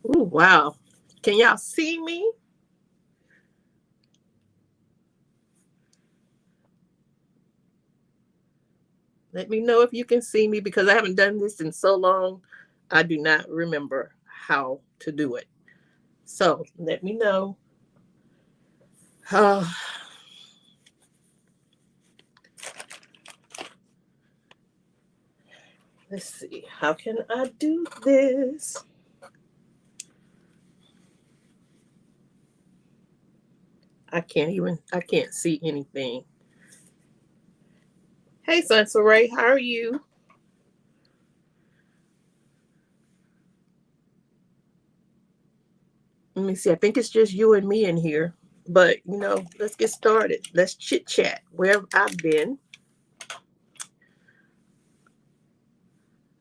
Ooh, wow. Can y'all see me? Let me know if you can see me because I haven't done this in so long. I do not remember how to do it. So let me know. Uh, let's see. How can I do this? I can't see anything. Hey, Sunsa Ray, how are you? Let me see. I think it's just you and me in here. But, let's get started. Let's chit chat. Where I've been.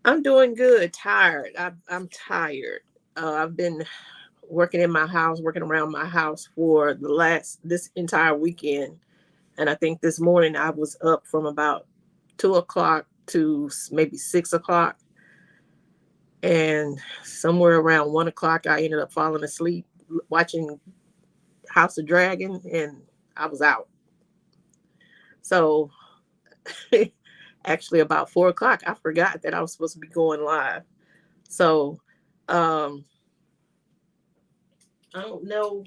I'm doing good. Tired. I'm tired. I've been working in my house, working around my house for this entire weekend. And I think this morning I was up from about 2 o'clock to maybe 6 o'clock. And somewhere around 1 o'clock, I ended up falling asleep watching House of Dragon, and I was out. So actually, about 4 o'clock, I forgot that I was supposed to be going live. So um, I don't know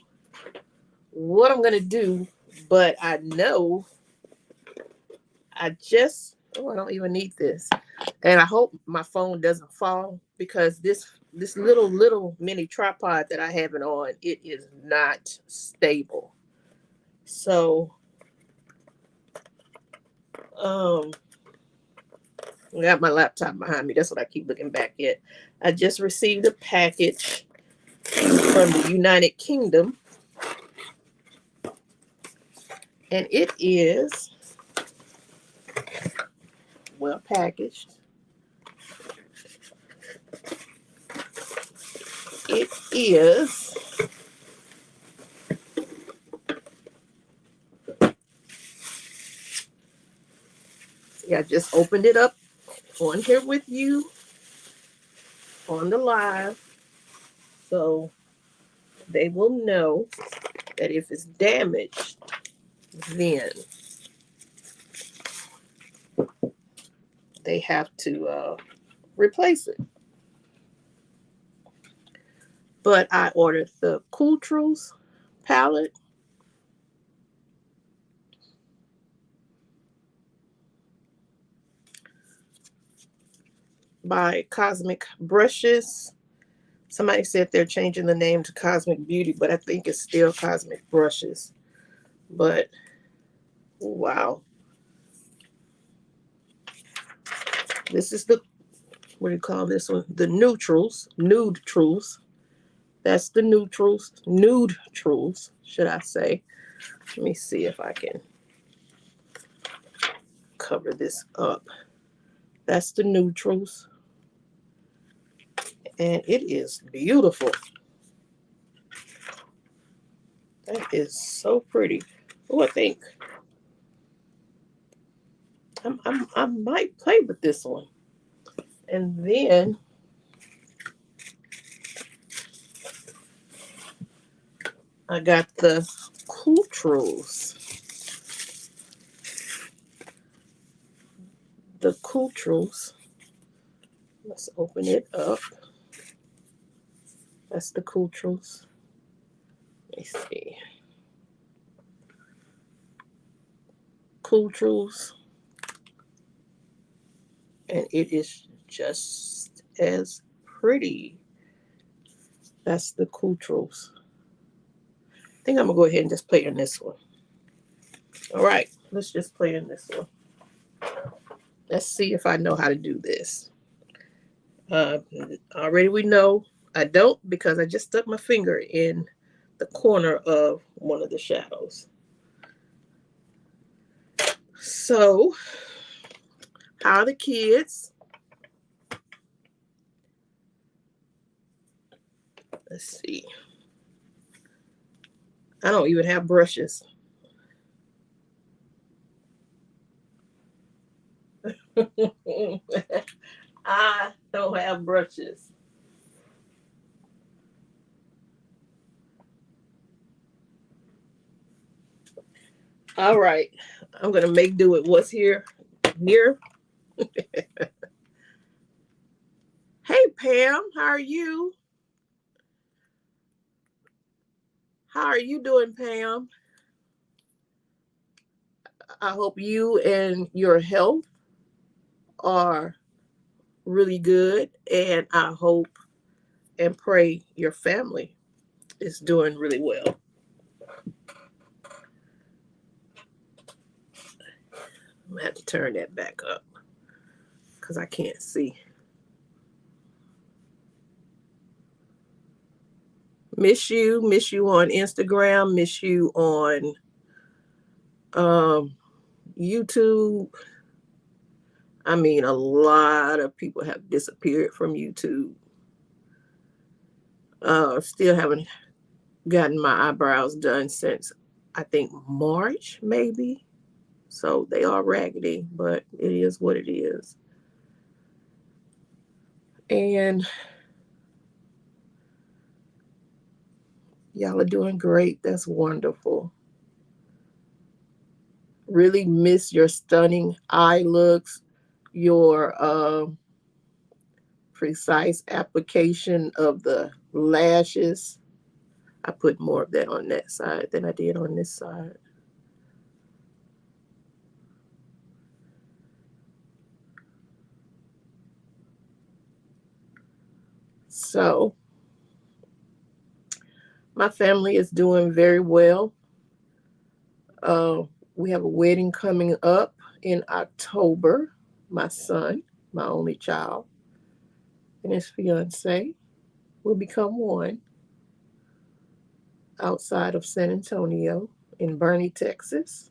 what I'm gonna do, but I know I don't even need this, and I hope my phone doesn't fall because this little mini tripod that I have it on, it is not stable. So um I got my laptop behind me. That's what I keep looking back at. I just received a package from the United Kingdom, and it is well packaged. It is. See, I just opened it up on here with you on the live, so they will know that if it's damaged, then they have to replace it. But I ordered the Cool Truths palette by Cosmic Brushes. Somebody said they're changing the name to Cosmic Beauty, but I think it's still Cosmic Brushes. But wow, this is the what do you call this one? The neutrals, nude truths. That's the neutrals, nude truths, should I say? Let me see if I can cover this up. That's the neutrals, and it is beautiful. That is so pretty. Oh, I might play with this one. And then I got the Culturals. The Culturals. Let's open it up. That's the Culturals. Let me see. Culturals. And it is just as pretty. That's the Culturals. I think I'm going to go ahead and just play in this one. All right. Let's just play in this one. Let's see if I know how to do this. Uh, Already we know I don't because I just stuck my finger in the corner of one of the shadows. So, how are the kids? Let's see. I don't even have brushes. I don't have brushes. All right. I'm going to make do with what's here near. Hey, Pam. How are you? How are you doing, Pam? I hope you and your health are really good. And I hope and pray your family is doing really well. I'm going to have to turn that back up because I can't see. Miss you on Instagram, miss you on YouTube. I mean, a lot of people have disappeared from YouTube. Still haven't gotten my eyebrows done since I think March, maybe. So they are raggedy, but it is what it is. And y'all are doing great. That's wonderful. Really miss your stunning eye looks, your precise application of the lashes. I put more of that on that side than I did on this side. So my family is doing very well. Uh, we have a wedding coming up in October. My son, my only child, and his fiance will become one outside of San Antonio in Bernie, Texas.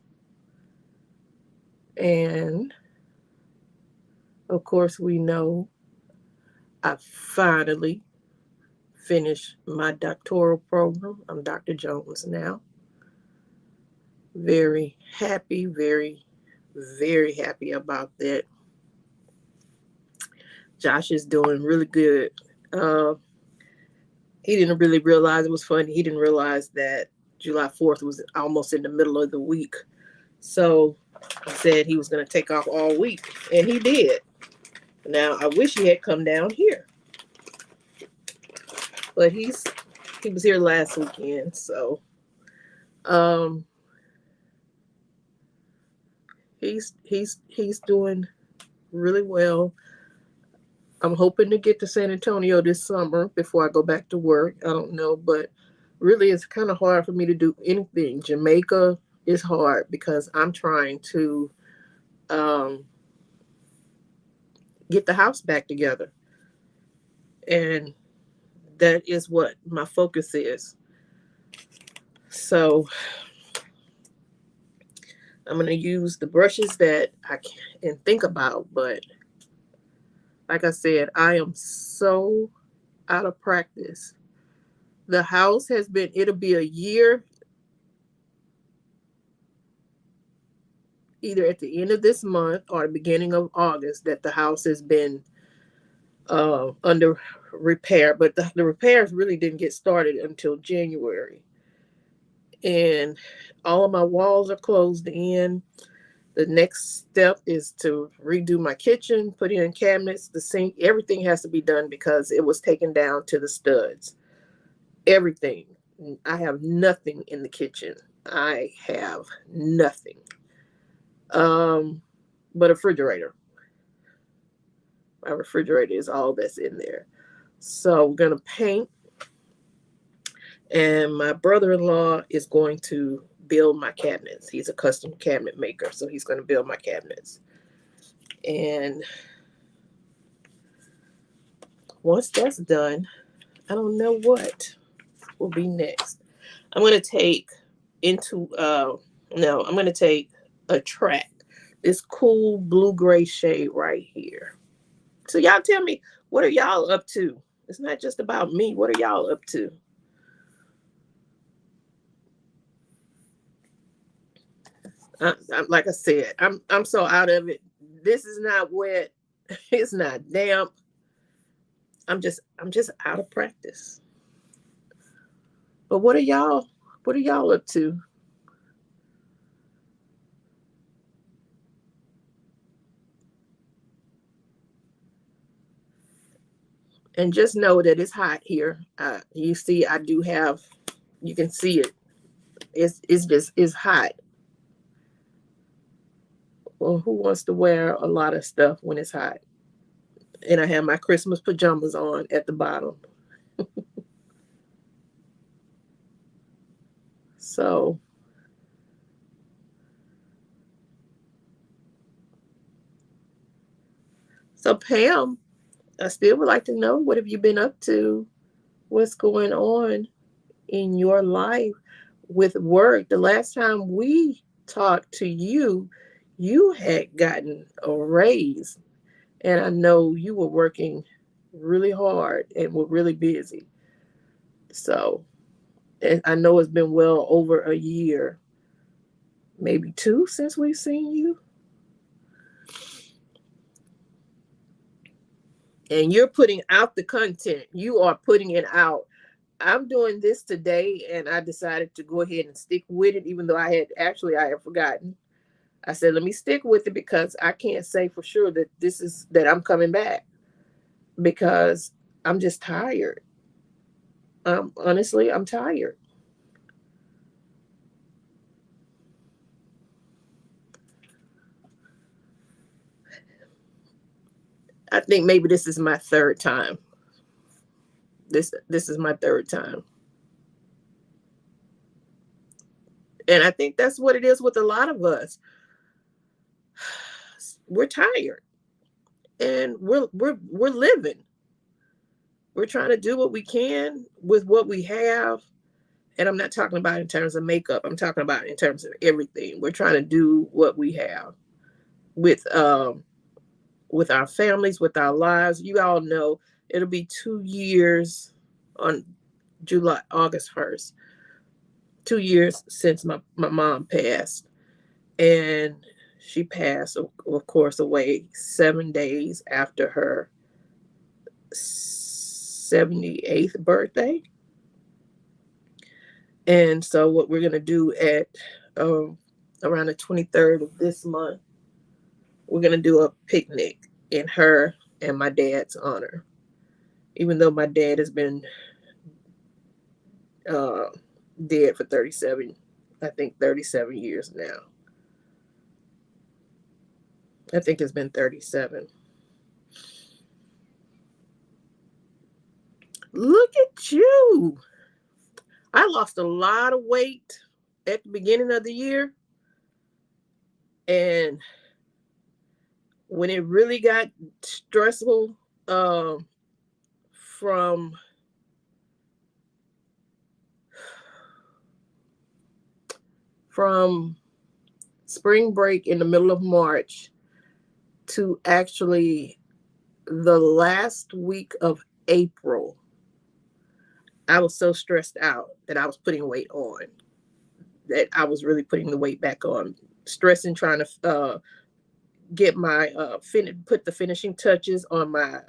And of course, we know I finally finished my doctoral program. I'm Dr. Jones now. Very happy, very, very happy about that. Josh is doing really good. Uh, he didn't really realize it was funny. He didn't realize that July 4th was almost in the middle of the week. So he said he was going to take off all week, and he did. Now, I wish he had come down here, but he was here last weekend. So um, he's doing really well. I'm hoping to get to San Antonio this summer before I go back to work. I don't know, but really it's kind of hard for me to do anything. Jamaica is hard because I'm trying to um, get the house back together. And that is what my focus is. So I'm going to use the brushes that I can think about. But like I said, I am so out of practice. The house has been, it'll be a year either at the end of this month or the beginning of August that the house has been under repair. But the repairs really didn't get started until January. And all of my walls are closed in. The next step is to redo my kitchen, put in cabinets, the sink. Everything has to be done because it was taken down to the studs. Everything. I have nothing in the kitchen. I have nothing. Um, but a refrigerator. My refrigerator is all that's in there. So we're gonna paint, and my brother-in-law is going to build my cabinets. He's a custom cabinet maker, so he's going to build my cabinets. And once that's done, I don't know what will be next. I'm going to take into no, I'm going to take a track, this cool blue gray shade right here. So y'all tell me, what are y'all up to? It's not just about me. What are y'all up to? Like I said, I'm so out of it. This is not wet. It's not damp. I'm just out of practice. But what are y'all up to? And just know that it's hot here. You see, I do have, you can see it. It's hot. Well, who wants to wear a lot of stuff when it's hot? And I have my Christmas pajamas on at the bottom. So, so Pam, I still would like to know, what have you been up to? What's going on in your life with work? The last time we talked to you, you had gotten a raise, and I know you were working really hard and were really busy. So, and I know it's been well over a year, maybe two, since we've seen you. And you're putting out the content. You are putting it out. I'm doing this today, and I decided to go ahead and stick with it, even though I had forgotten. I said, let me stick with it because I can't say for sure that that I'm coming back, because I'm just tired. Honestly, I'm tired. I think maybe this is my third time. This is my third time. And I think that's what it is with a lot of us. We're tired, and we're living. We're trying to do what we can with what we have. And I'm not talking about in terms of makeup. I'm talking about in terms of everything. We're trying to do what we have with with our families, with our lives. You all know it'll be 2 years on August 1st. 2 years since my mom passed. And she passed, of course, away 7 days after her 78th birthday. And so, what we're going to do at around the 23rd of this month, we're going to do a picnic in her and my dad's honor. Even though my dad has been uh, dead for 37 years now. I think it's been 37. Look at you. I lost a lot of weight at the beginning of the year. And when it really got stressful, from spring break in the middle of March to actually the last week of April, I was so stressed out that I was putting weight on, that I was really putting the weight back on, stressing, trying to get my put the finishing touches on my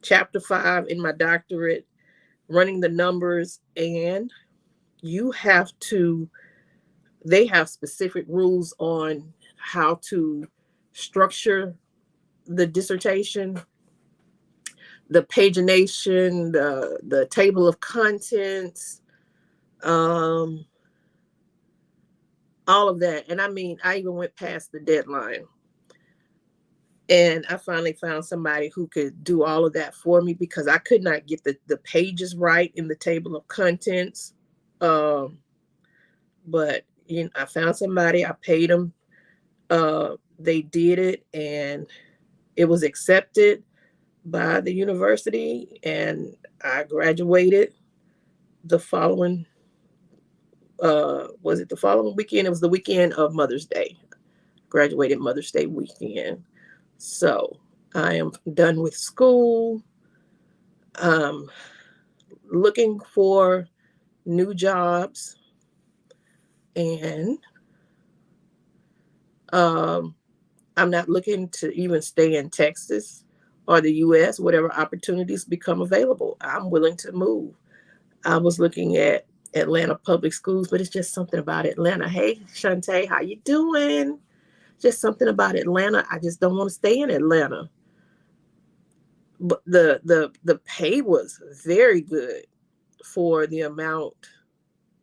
chapter 5 in my doctorate, running the numbers. And you have to, they have specific rules on how to structure the dissertation, the pagination, the table of contents, all of that. And I mean, I even went past the deadline. And I finally found somebody who could do all of that for me, because I could not get the pages right in the table of contents. But I found somebody, I paid them. They did it, and it was accepted by the university, and I graduated the following, was it the following weekend? It was the weekend of Mother's Day. Graduated Mother's Day weekend. So I am done with school. Looking for new jobs, and I'm not looking to even stay in Texas or the US. Whatever opportunities become available, I'm willing to move. I was looking at Atlanta public schools, but it's just something about Atlanta. Hey, Shantae, how you doing? Just something about Atlanta. I just don't want to stay in Atlanta. but the pay was very good for the amount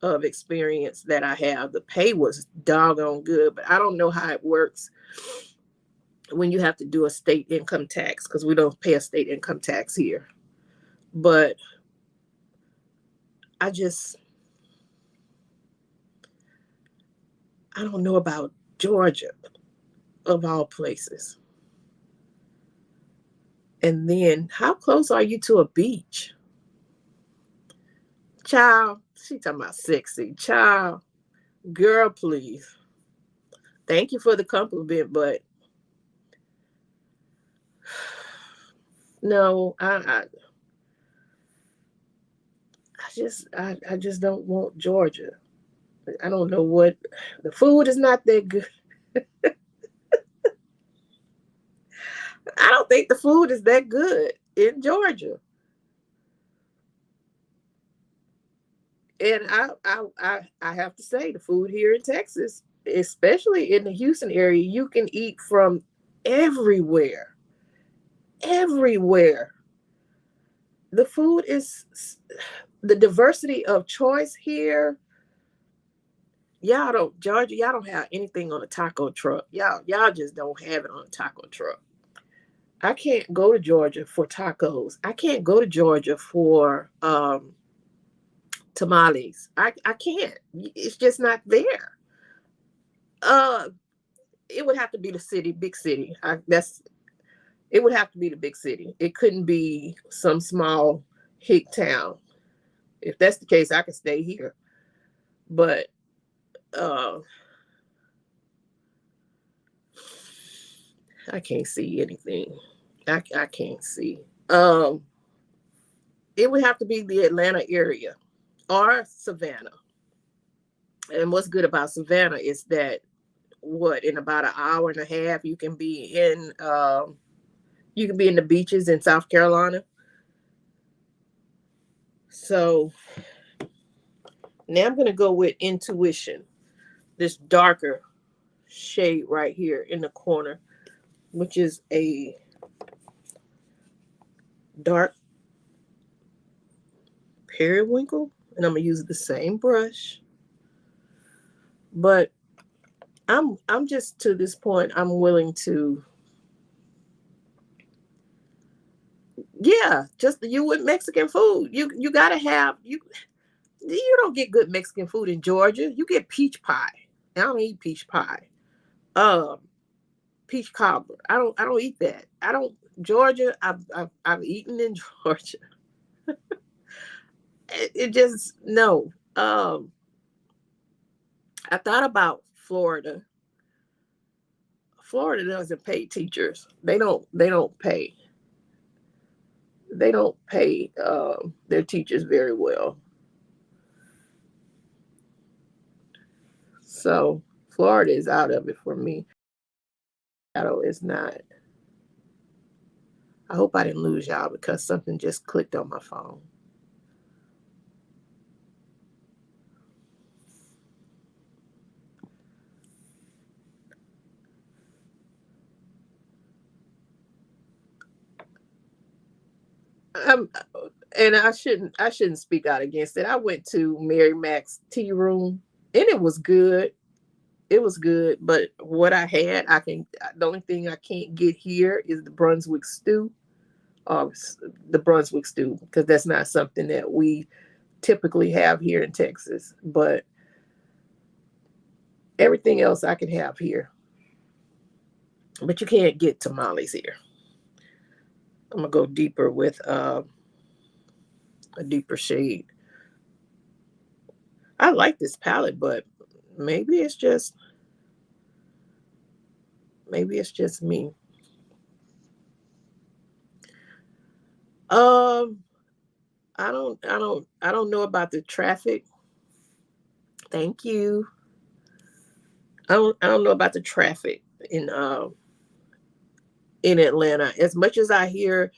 of experience that I have. The pay was doggone good, but I don't know how it works when you have to do a state income tax, because we don't pay a state income tax here. But I just, I don't know about Georgia, of all places. And then, how close are you to a beach? Child, she talking about sexy. Child, girl, please. Thank you for the compliment, but no, I just don't want Georgia. I don't know what, the food is not that good. I don't think the food is that good in Georgia. And I have to say, the food here in Texas, especially in the Houston area, you can eat from everywhere. Everywhere. The food is, the diversity of choice here. Y'all don't, Georgia, y'all don't have anything on a taco truck. Y'all just don't have it on a taco truck. I can't go to Georgia for tacos. I can't go to Georgia for tamales. I can't. It's just not there. Uh, it would have to be the city, big city. It would have to be the big city. It couldn't be some small hick town. If that's the case, I could stay here. But uh, I can't see anything. I can't see. Um, it would have to be the Atlanta area or Savannah. And what's good about Savannah is that, what, in about an hour and a half you can be in the beaches in South Carolina. So now I'm gonna go with intuition. This darker shade right here in the corner, which is a dark periwinkle, and I'm gonna use the same brush. But I'm just, to this point, I'm willing to, yeah, just you with Mexican food. You gotta have, you don't get good Mexican food in Georgia. You get peach pie. I don't eat peach pie. Um, peach cobbler. I don't eat that. I don't, Georgia. I've eaten in Georgia. It just, no. I thought about Florida. Florida doesn't pay teachers. They don't pay. They don't pay their teachers very well. So Florida is out of it for me. Shadow is not. I hope I didn't lose y'all because something just clicked on my phone. Um, and I shouldn't speak out against it. I went to Mary Mac's tea room and it was good. It was good, but what I had, the only thing I can't get here is the Brunswick stew. Uh, the Brunswick stew, because that's not something that we typically have here in Texas. But everything else I can have here. But you can't get tamales here. I'm gonna go deeper with a deeper shade. I like this palette, but maybe it's just maybe it's just me. Um, I don't know about the traffic. Thank you. I don't know about the traffic in Atlanta. As much as I hear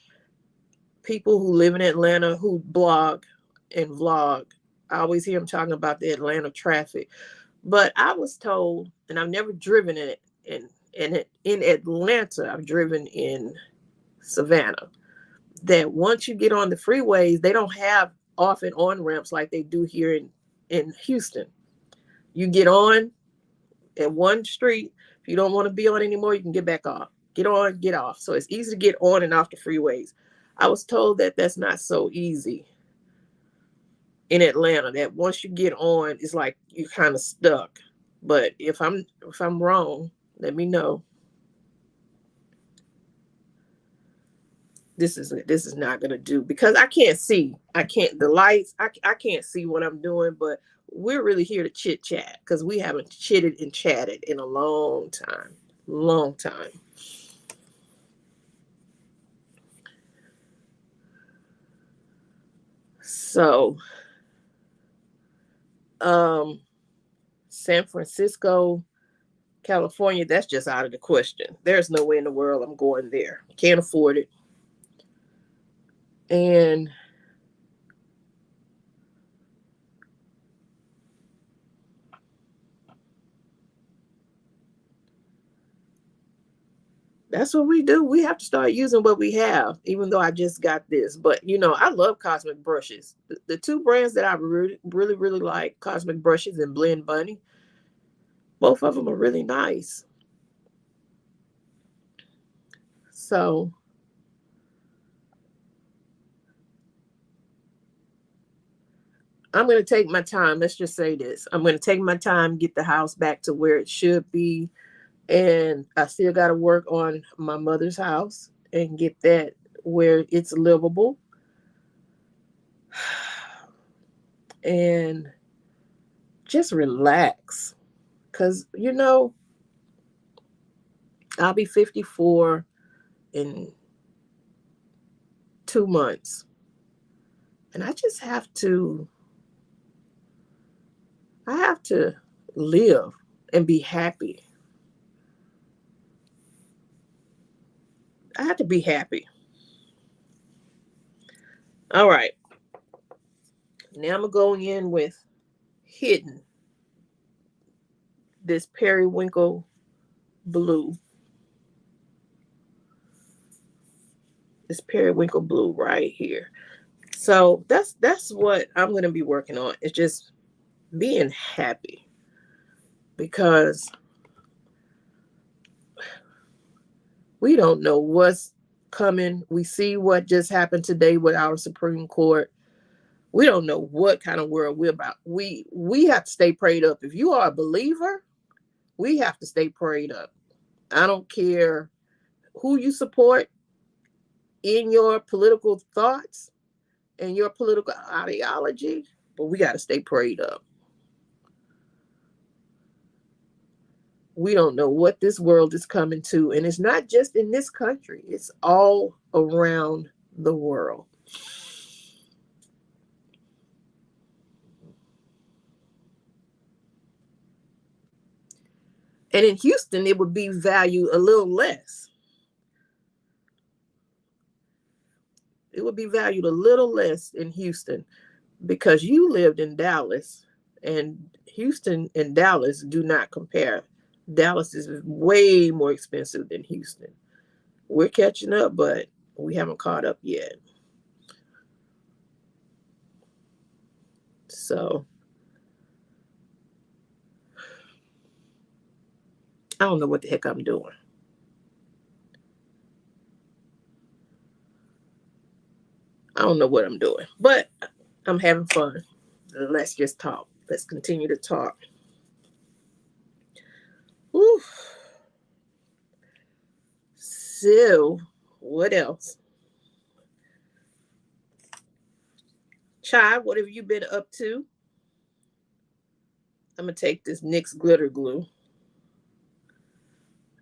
people who live in Atlanta who blog and vlog, I always hear them talking about the Atlanta traffic. But I was told, and I've never driven in it, in Atlanta. I've driven in Savannah. that once you get on the freeways, they don't have off and on ramps like they do here in Houston. You get on at one street. If you don't want to be on anymore, you can get back off. Get on, get off. So it's easy to get on and off the freeways. I was told that that's not so easy in Atlanta. That once you get on, it's like you're kind of stuck. But if I'm wrong, let me know. This is not gonna do, because I can't see. I can't the lights. I can't see what I'm doing. But we're really here to chit chat because we haven't chitted and chatted in a long time. Long time. So, um, San Francisco, California, that's just out of the question. There's no way in the world I'm going there. Can't afford it. And that's what we do. We have to start using what we have, even though I just got this. But I love Cosmic Brushes. The two brands that I really, really, really like, Cosmic Brushes and Blend Bunny, both of them are really nice. So I'm going to take my time. Let's just say this. I'm going to take my time, get the house back to where it should be. And I still got to work on my mother's house and get that where it's livable. And just relax. Because, I'll be 54 in 2 months. And I have to live and be happy. I have to be happy. All right. Now I'm going in with Hidden, this periwinkle blue. This periwinkle blue right here. So that's what I'm going to be working on. It's just being happy, because we don't know what's coming. We see what just happened today with our Supreme Court. We don't know what kind of world we're about. We have to stay prayed up. If you are a believer, we have to stay prayed up. I don't care who you support in your political thoughts and your political ideology, but we got to stay prayed up. We don't know what this world is coming to, and it's not just in this country, it's all around the world. And in Houston, it would be valued a little less. It would be valued a little less in Houston, because you lived in Dallas, and Houston and Dallas do not compare. Dallas is way more expensive than Houston. We're catching up, but we haven't caught up yet. So I don't know what the heck I'm doing. I don't know what I'm doing, but I'm having fun. Let's just talk. Let's continue to talk. Whew. So, what else? Chai, what have you been up to? I'm going to take this NYX glitter glue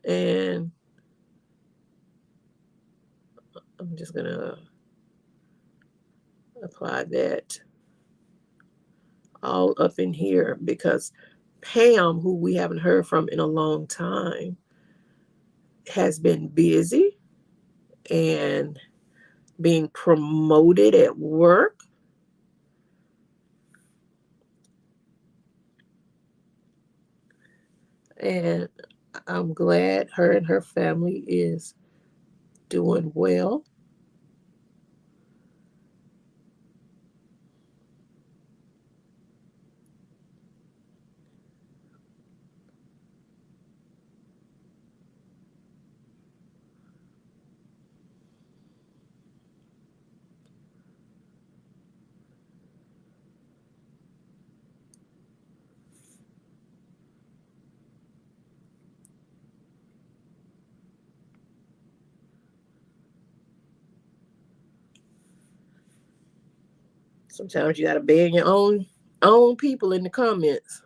and I'm just going to apply that all up in here, because Pam, who we haven't heard from in a long time, has been busy and being promoted at work. And I'm glad her and her family is doing well. Sometimes you gotta ban your own people in the comments.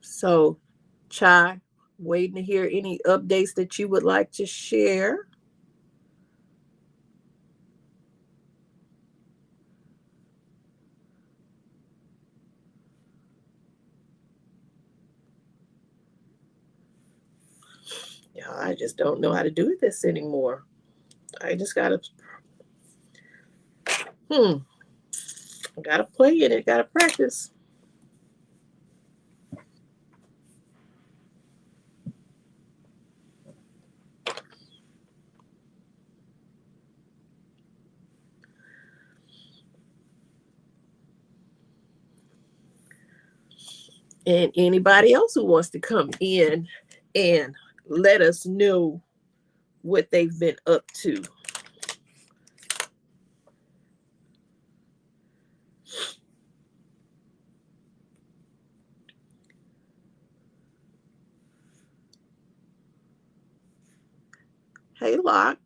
So, Chai, waiting to hear any updates that you would like to share. Yeah, I just don't know how to do this anymore. I just hmm, gotta play in it, gotta practice. And anybody else who wants to come in and let us know what they've been up to. Hey, Locke.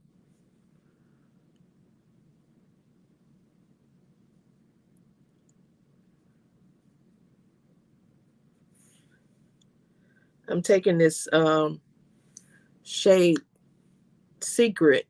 I'm taking this shade secret.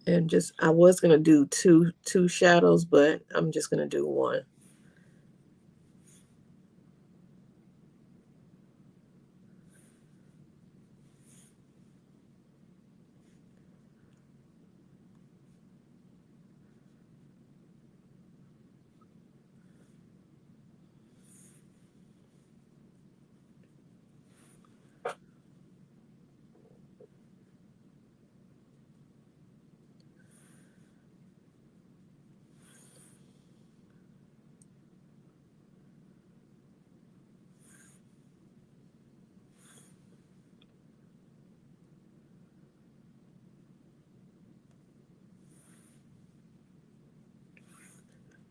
And just I was gonna do two shadows, but I'm just gonna do one.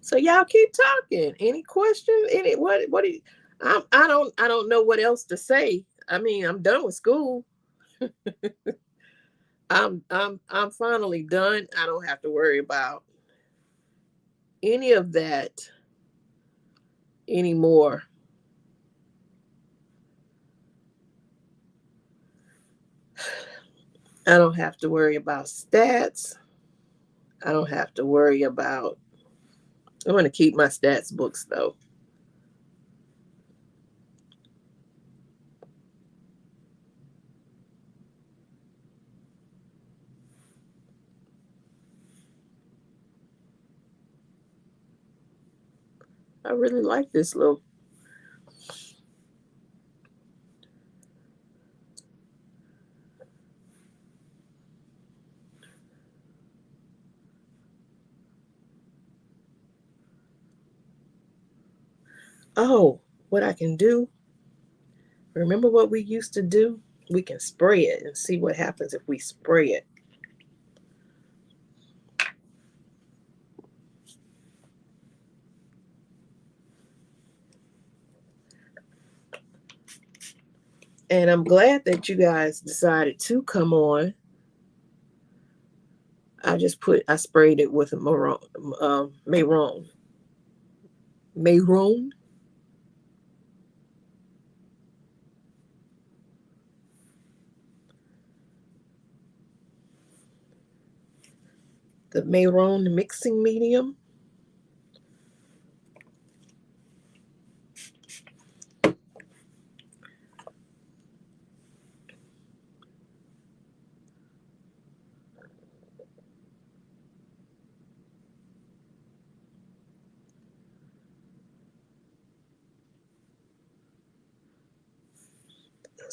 So y'all keep talking. Any questions? Any what do you, I don't know what else to say. I mean, I'm done with school. I'm finally done. I don't have to worry about any of that anymore. I don't have to worry about stats. I don't have to worry about I'm gonna keep my stats books though. I really like this little. Oh, what I can do, remember what we used to do? We can spray it and see what happens if we spray it. And I'm glad that you guys decided to come on. I sprayed it with a Mayron. Mayron. The Mayron mixing medium.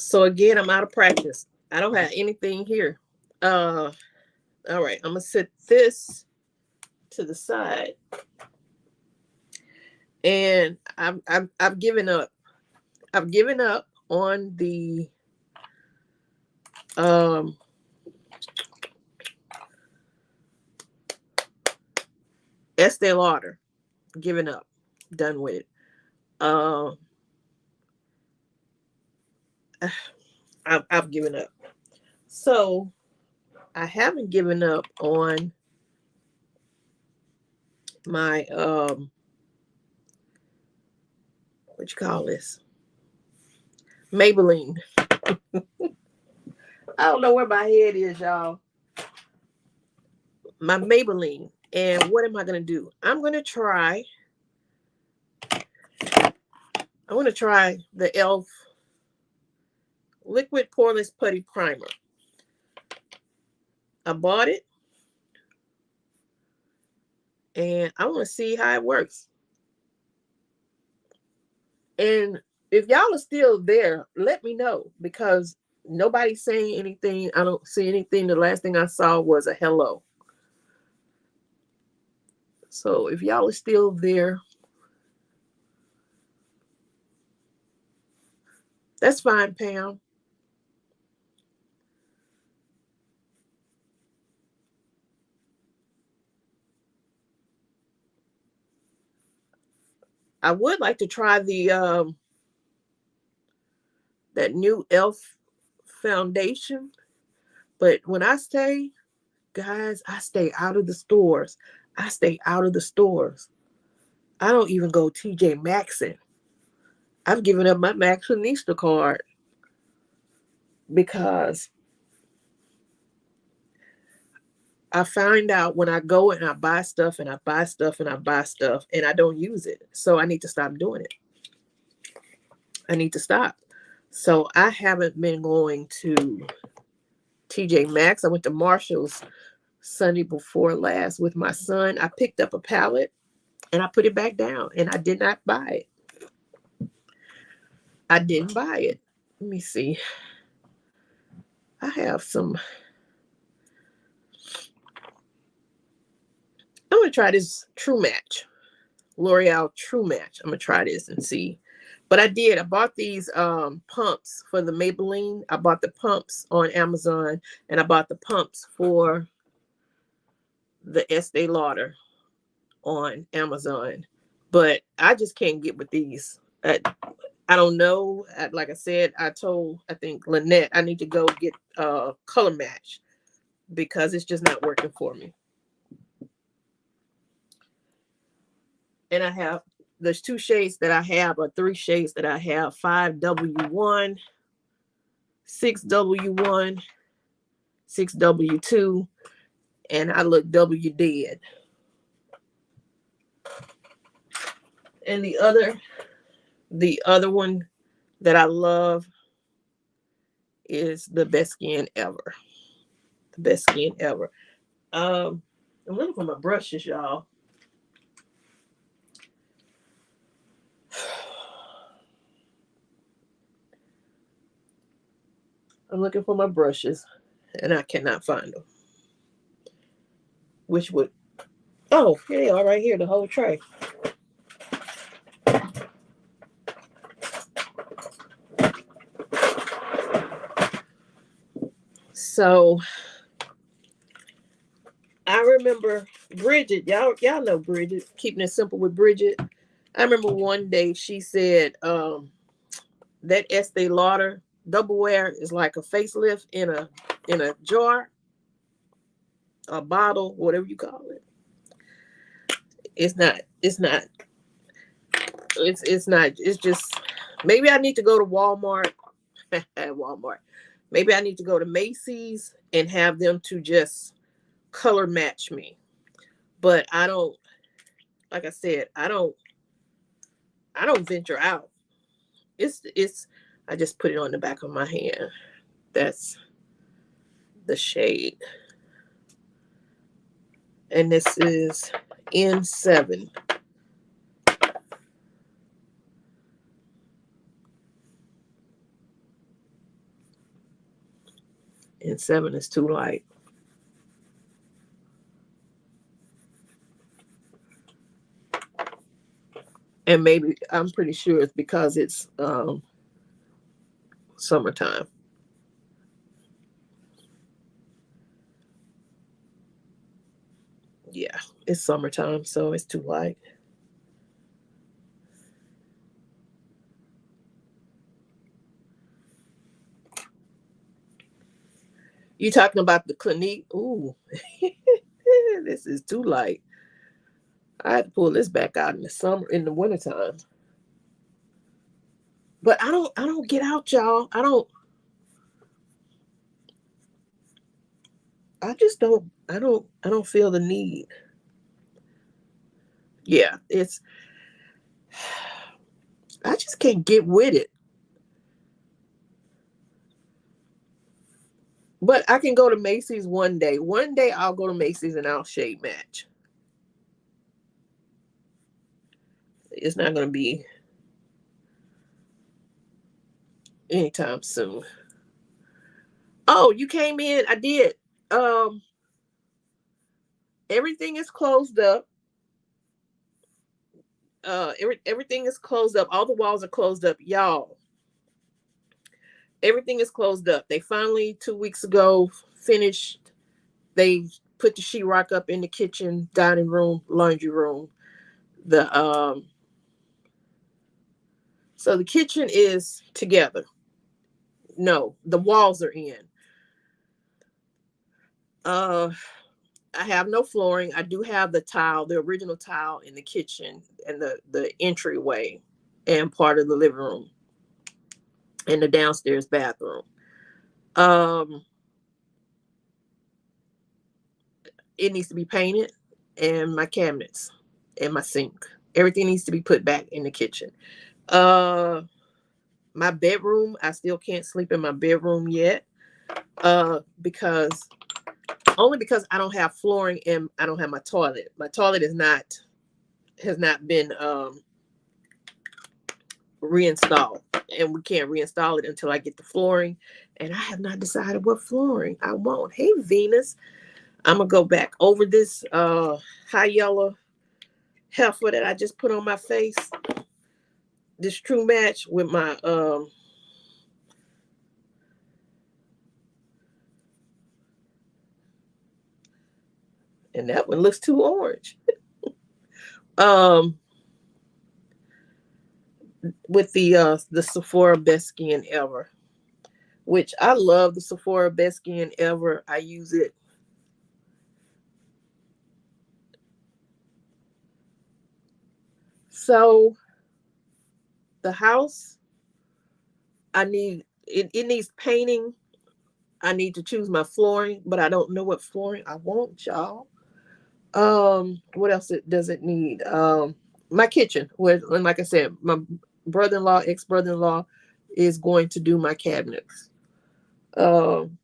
So again, I'm out of practice. I don't have anything here. All right, I'm gonna set this to the side, and I've given up. I've given up on the um Estee Lauder. Given up. Done with it. Um, I've given up. So I haven't given up on my what you call this? Maybelline. I don't know where my head is, y'all. My Maybelline. And what am I gonna do? I'm gonna try. I want to try the e.l.f. Liquid Poreless Putty Primer. I bought it, and I want to see how it works. And if y'all are still there, let me know, because nobody's saying anything. I don't see anything. The last thing I saw was a hello. So if y'all are still there, that's fine, Pam. I would like to try the that new e.l.f. foundation, but when I say, guys, I stay out of the stores. I stay out of the stores. I don't even go TJ Maxx. I've given up my Maxxinista card because I find out when I go and I buy stuff and I buy stuff and I buy stuff and I don't use it. So I need to stop doing it. I need to stop. So I haven't been going to TJ Maxx. I went to Marshall's Sunday before last with my son. I picked up a palette and I put it back down, and I did not buy it. I didn't buy it. Let me see. I have some. I'm going to try this True Match. L'Oreal True Match. I'm going to try this and see. But I did. I bought these pumps for the Maybelline. I bought the pumps on Amazon, and I bought the pumps for the Estee Lauder on Amazon. But I just can't get with these. I don't know. Like I said, I think Lynette, I need to go get Color Match because it's just not working for me. And I have, there's 2 shades that I have, or 3 shades that I have: 5W1, 6W1, 6W2, and I look W dead. And the other one that I love is the Best Skin Ever. The Best Skin Ever. I'm looking for my brushes, y'all. I'm looking for my brushes, and I cannot find them. Which would, oh, here they are, right here, the whole tray. So I remember Bridget, y'all know Bridget, keeping it simple with Bridget. I remember one day she said, that Estee Lauder Double Wear is like a facelift in a jar, a bottle, whatever you call it. It's not. It's not. It's not. It's just, maybe I need to go to Walmart. Walmart. Maybe I need to go to Macy's and have them to just color match me. But I don't. Like I said, I don't venture out. It's. I just put it on the back of my hand. That's the shade. And this is N7. and 7 is too light. And maybe I'm pretty sure it's because it's summertime. Yeah, it's summertime, so it's too light. You talking about the Clinique? Ooh, this is too light. I had to pull this back out in the summer, in the wintertime. But I don't get out, y'all. I don't feel the need. Yeah, it's I just can't get with it. But I can go to Macy's one day. One day I'll go to Macy's and I'll shade match. It's not going to be anytime soon. Oh, you came in. I did. Um, everything is closed up. Everything is closed up. All the walls are closed up, y'all. Everything is closed up. They finally 2 weeks ago finished. They put the sheetrock up in the kitchen, dining room, laundry room. The So the kitchen is together. No, the walls are in. Uh, I have no flooring. I do have the tile, the original tile in the kitchen and the entryway and part of the living room and the downstairs bathroom. Um, it needs to be painted, and my cabinets and my sink. Everything needs to be put back in the kitchen. Uh, my bedroom, I still can't sleep in my bedroom yet. Because only because I don't have flooring and I don't have my toilet. My toilet has not been reinstalled, and we can't reinstall it until I get the flooring. And I have not decided what flooring I want. Hey Venus, I'm gonna go back over this high yellow heifer that I just put on my face. This True Match with my and that one looks too orange. um with the Sephora Best Skin Ever, which I love the Sephora Best Skin Ever. I use it. So the house, it needs painting. I need to choose my flooring, but I don't know what flooring I want, y'all. What else does it need? My kitchen, where, and like I said, my brother-in-law, ex-brother-in-law, is going to do my cabinets. Um,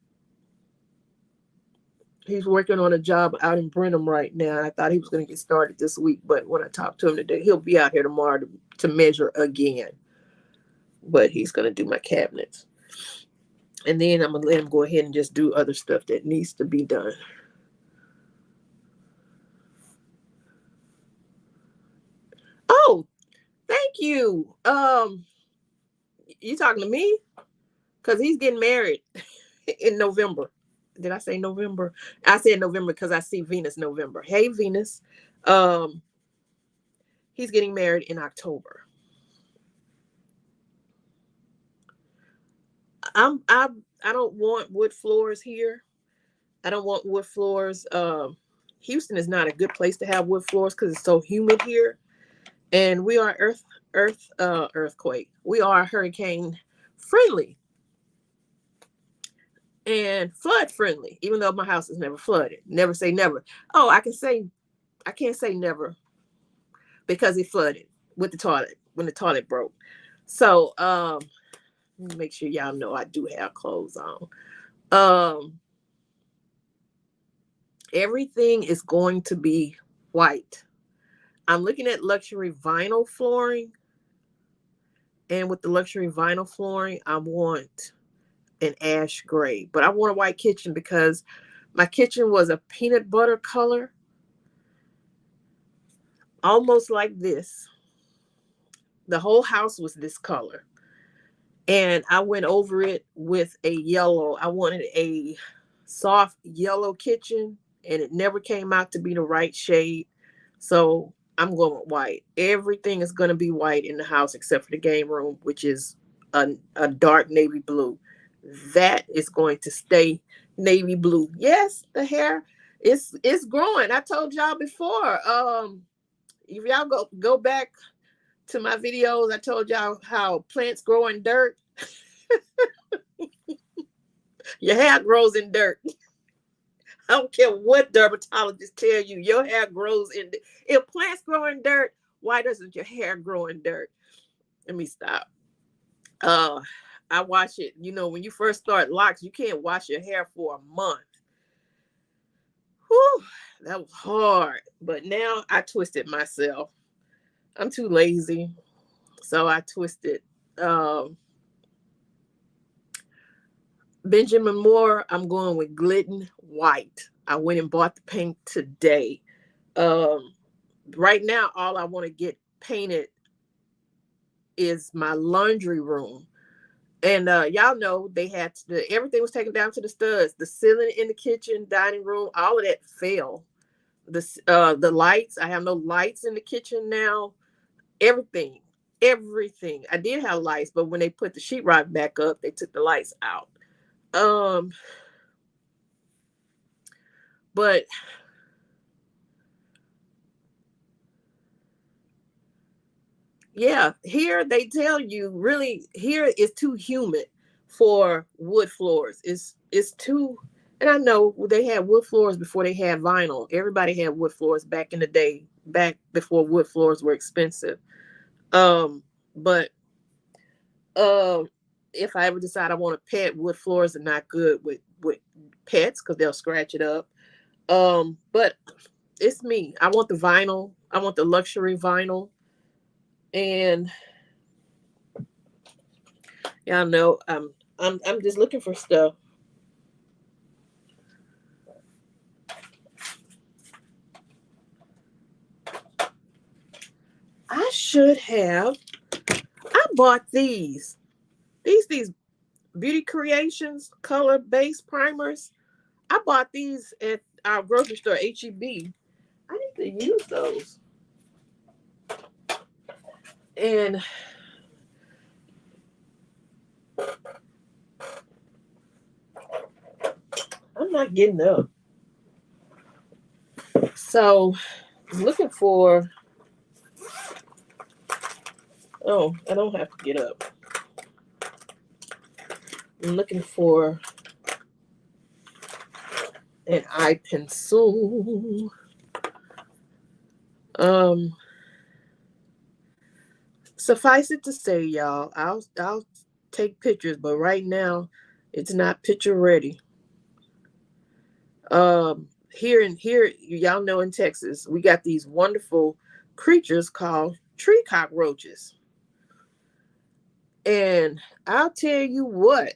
he's working on a job out in Brenham right now. I thought he was going to get started this week, but when I talked to him today, he'll be out here tomorrow to measure again. But he's going to do my cabinets, and then I'm gonna let him go ahead and just do other stuff that needs to be done. Oh, thank you. You talking to me? Because he's getting married in November. Did I say November? I said November because I see Venus November. Hey Venus. Um, he's getting married in October. I don't want wood floors here. I don't want wood floors. Houston is not a good place to have wood floors because it's so humid here. And we are earthquake. We are hurricane friendly and flood friendly, even though my house is never flooded. Never say never. Oh, I can't say never because it flooded with the toilet when the toilet broke. So let me make sure y'all know I do have clothes on. Um Everything is going to be white. I'm looking at luxury vinyl flooring, and with the luxury vinyl flooring, I want and ash gray. But I want a white kitchen because my kitchen was a peanut butter color, almost like this. The whole house was this color. And I went over it with a yellow. I wanted a soft yellow kitchen, and it never came out to be the right shade. So I'm going with white. Everything is going to be white in the house except for the game room, which is a dark navy blue. That is going to stay navy blue. Yes, the hair is growing. I told y'all before. If y'all go back to my videos, I told y'all how plants grow in dirt. Your hair grows in dirt. I don't care what dermatologists tell you. Your hair grows in. If plants grow in dirt, why doesn't your hair grow in dirt? Let me stop. Uh, I wash it. You know, when you first start locks, you can't wash your hair for a month. Whew, that was hard. But now I twist it myself. I'm too lazy, so I twisted. Um, Benjamin Moore, I'm going with Glidden White. I went and bought the paint today. Um, right now, all I want to get painted is my laundry room. And y'all know they had everything was taken down to the studs. The ceiling in the kitchen, dining room, all of that fell. The lights, I have no lights in the kitchen now. Everything, everything. I did have lights, but when they put the sheetrock back up, they took the lights out. Um, but yeah, here they tell you really here is too humid for wood floors. It's too, and I know they had wood floors before they had vinyl. Everybody had wood floors back in the day, back before wood floors were expensive. Um, but um if I ever decide I want a pet, wood floors are not good with pets because they'll scratch it up. But it's me. I want the vinyl. I want the luxury vinyl. And y'all know I'm just looking for stuff. I should have. I bought these beauty creations color base primers. I bought these at our grocery store, HEB. I need to use those. And I'm not getting up. So I'm looking for, oh, I don't have to get up. I'm looking for an eye pencil. Um, Suffice it to say, y'all, I'll take pictures, but right now it's not picture ready. Here y'all know in Texas, we got these wonderful creatures called tree cockroaches. And I'll tell you what,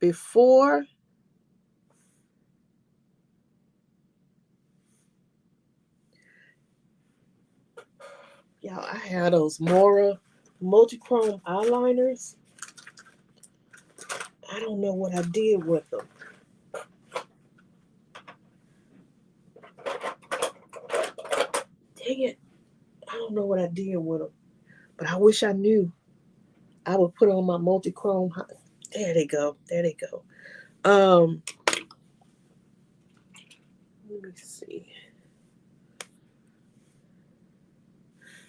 before y'all, I had those Mora multi-chrome eyeliners. I don't know what I did with them. Dang it. I don't know what I did with them. But I wish I knew. I would put on my multi-chrome. There they go. There they go. Let me see.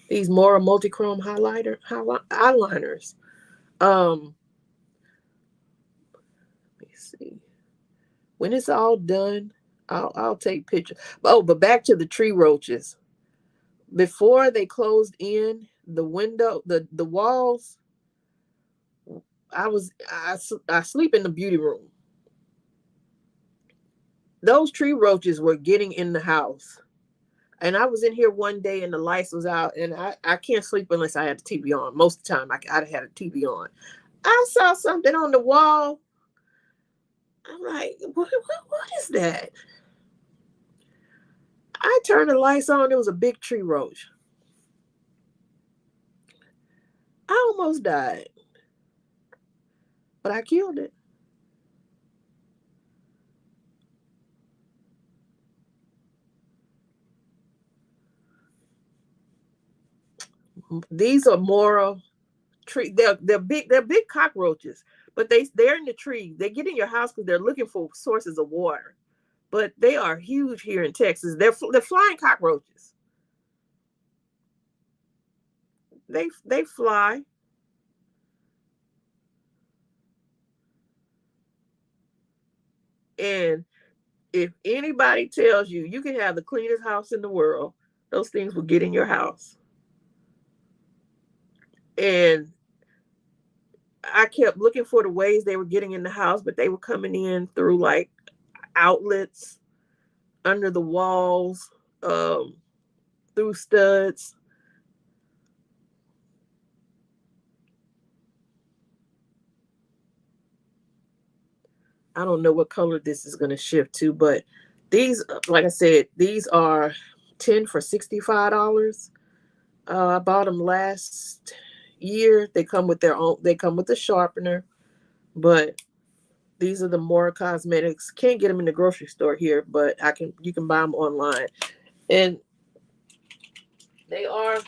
These Mora multi-chrome eyeliners. Let me see. When it's all done, I'll take pictures. Oh, but back to the tree roaches. Before they closed in the window, the walls, I sleep in the beauty room. Those tree roaches were getting in the house. And I was in here one day and the lights was out, and I can't sleep unless I had the TV on. Most of the time, I'd had a TV on. I saw something on the wall. I'm like, what is that? I turned the lights on. It was a big tree roach. I almost died, but I killed it. These are moral tree. They're big cockroaches, but they're in the tree. They get in your house because they're looking for sources of water. But they are huge here in Texas. They're flying cockroaches. They fly, and if anybody tells you you can have the cleanest house in the world, those things will get in your house. And I kept looking for the ways they were getting in the house, but they were coming in through like outlets, under the walls, um, through studs. I don't know what color this is going to shift to, but these, like I said, these are 10 for $65. I bought them last year. They come with their own. They come with a sharpener, but these are the Mora Cosmetics. Can't get them in the grocery store here, but I can. You can buy them online, and they are,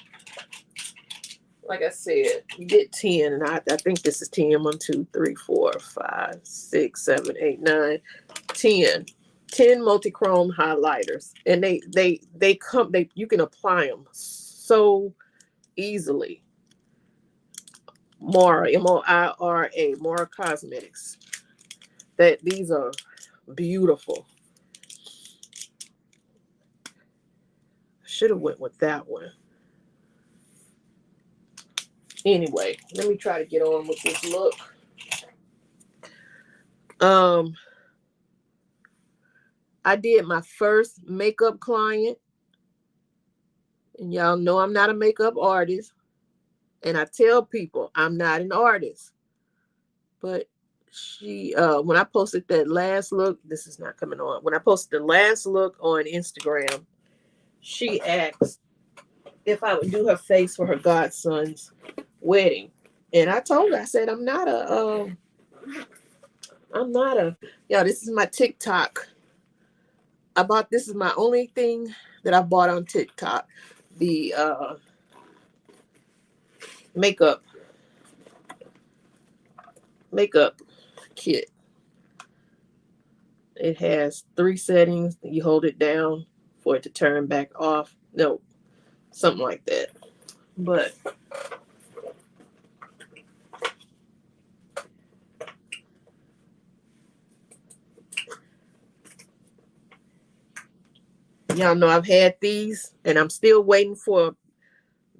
like I said, you get 10, and I think this is 10. 1, 2, 3, 4, 5, 6, 7, 8, 9, 10. 10 multi-chrome highlighters, and they come. They you can apply them so easily. Mora, Moira, Mora Cosmetics. That these are beautiful. Should have went with that one. Anyway, let me try to get on with this look. Um, I did my first makeup client, and y'all know I'm not a makeup artist. And I tell people I'm not an artist. But she when I posted that last look, this is not coming on. When I posted the last look on Instagram, she asked if I would do her face for her godson's wedding. And I told her, I said, I'm not a, yeah, this is my TikTok. This is my only thing that I bought on TikTok. The makeup makeup kit. It has 3 settings. You hold it down for it to turn back off. No, something like that. But y'all know I've had these, and I'm still waiting for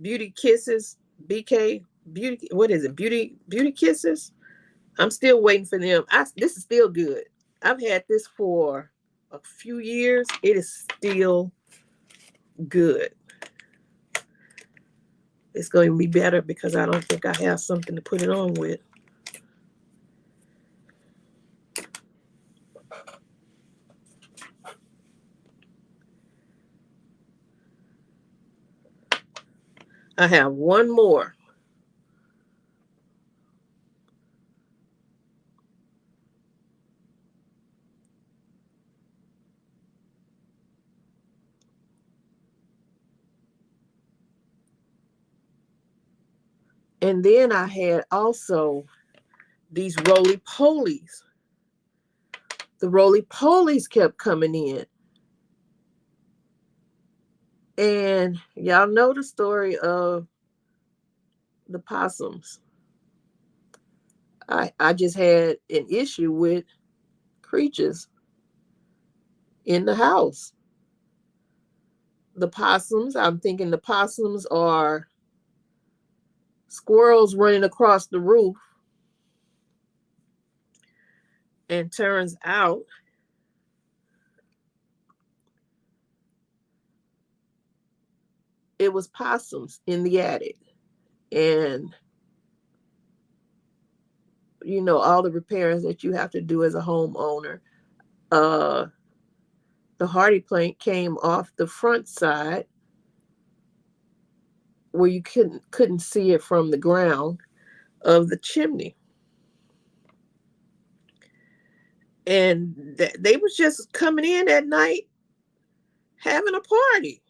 Beauty Kisses, BK Beauty. What is it? Beauty Kisses. I'm still waiting for them. This is still good. I've had this for a few years. It is still good. It's going to be better because I don't think I have something to put it on with. I have one more. And then I had also these roly polies. The roly polies kept coming in. And y'all know the story of the possums. I just had an issue with creatures in the house. The possums, I'm thinking the possums are squirrels running across the roof. And turns out it was possums in the attic. And all the repairs that you have to do as a homeowner. Uh, the hardy plank came off the front side where you couldn't see it from the ground of the chimney. And they was just coming in at night having a party.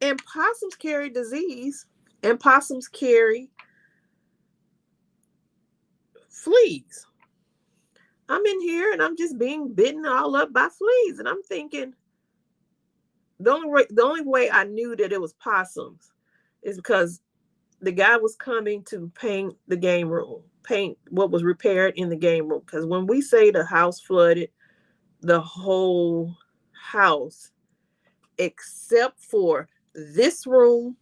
And possums carry disease, and possums carry fleas. I'm in here and I'm just being bitten all up by fleas. And I'm thinking, the only way I knew that it was possums is because the guy was coming to paint the game room, paint what was repaired in the game room. Because when we say the house flooded, the whole house, except for this room,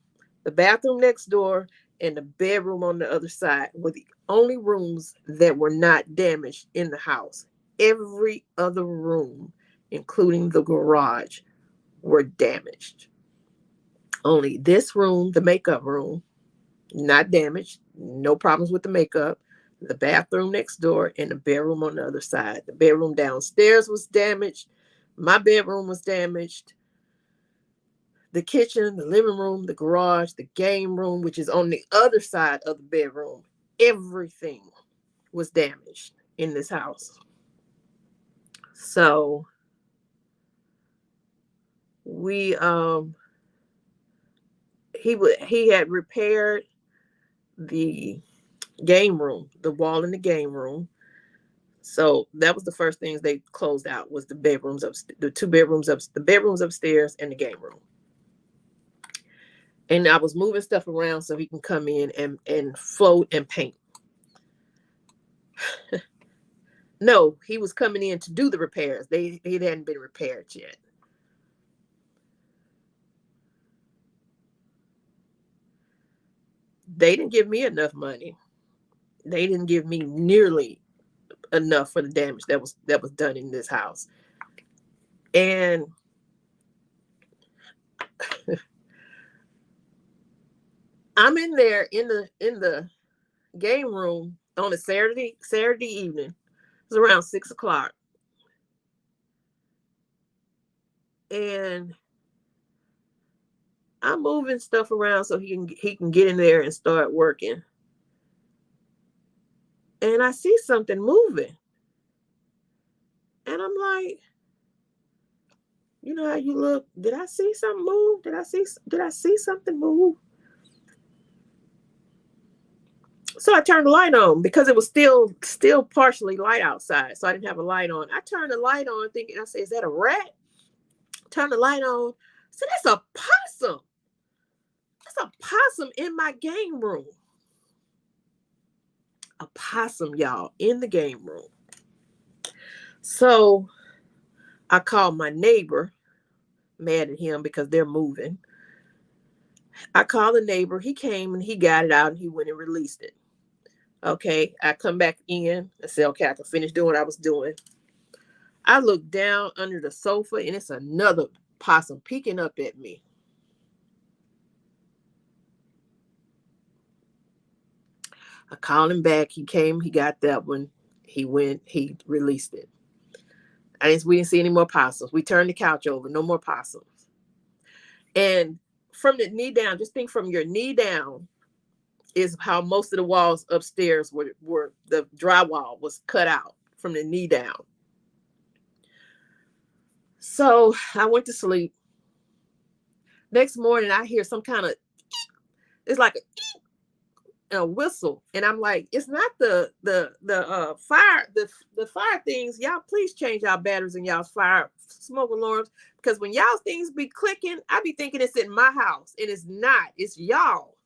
the bathroom next door, and the bedroom on the other side, were the only rooms that were not damaged in the house. Every other room, including the garage, were damaged. Only this room, the makeup room, not damaged, no problems with the makeup. The bathroom next door and the bedroom on the other side. The bedroom downstairs was damaged. My bedroom was damaged. The kitchen, the living room, the garage, the game room, which is on the other side of the bedroom, everything was damaged in this house. So we he had repaired the game room, the wall in the game room. So that was the first things they closed out, was the bedrooms the two bedrooms the bedrooms upstairs and the game room. And I was moving stuff around so he can come in and float and paint. No, he was coming in to do the repairs. They hadn't been repaired yet. They didn't give me enough money. They didn't give me nearly enough for the damage that was done in this house. And I'm in there in the game room on a Saturday evening. It was around 6:00. And I'm moving stuff around so he can get in there and start working. And I see something moving. And I'm like, you know how you look? Did I see something move? Did I see something move? So I turned the light on because it was still partially light outside. So I didn't have a light on. I turned the light on thinking, I said, is that a rat? Turn the light on. So that's a possum. That's a possum in my game room. A possum, y'all, in the game room. So I called my neighbor, mad at him because they're moving. I called the neighbor. He came and he got it out and he went and released it. Okay, I come back in and say, okay, I can finish doing what I was doing. I look down under the sofa and it's another possum peeking up at me. I called him back. He came, he got that one. He went, he released it. We didn't see any more possums. We turned the couch over, no more possums. And from the knee down, just think from your knee down is how most of the walls upstairs were the drywall was cut out from the knee down. So I went to sleep. Next morning, I hear some kind of, it's like a whistle, and I'm like, it's not the fire, the fire things. Y'all please change y'all batteries and y'all fire smoke alarms, because when y'all things be clicking, I be thinking it's in my house, and it's not. It's y'all.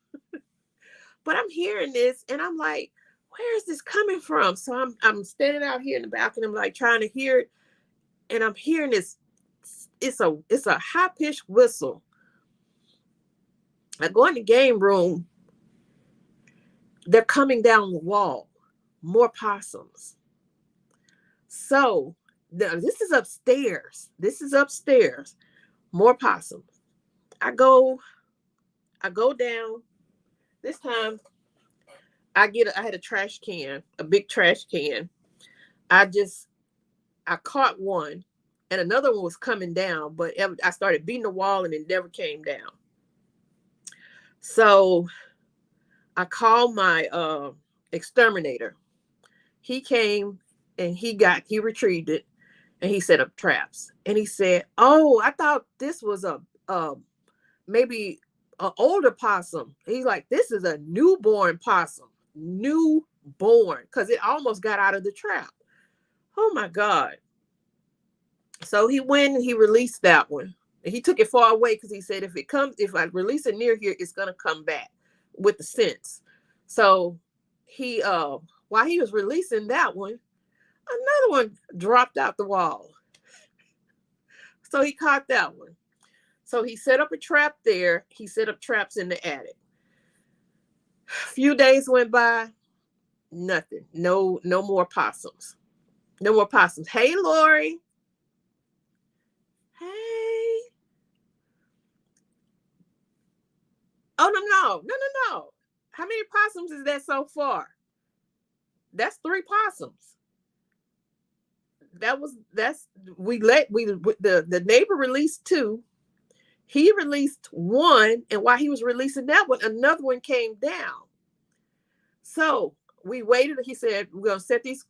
But I'm hearing this, and I'm like, where is this coming from? So I'm standing out here in the balcony. I'm like trying to hear it, and I'm hearing this. It's a high pitched whistle. I go in the game room. They're coming down the wall. More possums. So this is upstairs. More possums. I go down. This time I had a trash can, a big trash can. I just I caught one, and another one was coming down, but I started beating the wall and it never came down. So I called my exterminator. He came and he retrieved it and he set up traps. And he said, "Oh, I thought this was a maybe an older possum." He's like, "This is a newborn possum, newborn, because it almost got out of the trap." Oh my God! So he went and he released that one. He took it far away because he said, if I release it near here, it's gonna come back with the scents. So he while he was releasing that one, another one dropped out the wall. So he caught that one. So he set up a trap there. He set up traps in the attic. A few days went by, nothing. No more possums. No more possums. Hey, Lori. Hey. Oh, no. How many possums is that so far? That's 3 possums. That's the neighbor released 2. He released 1, and while he was releasing that one, another one came down. So we waited. He said, "We're gonna set these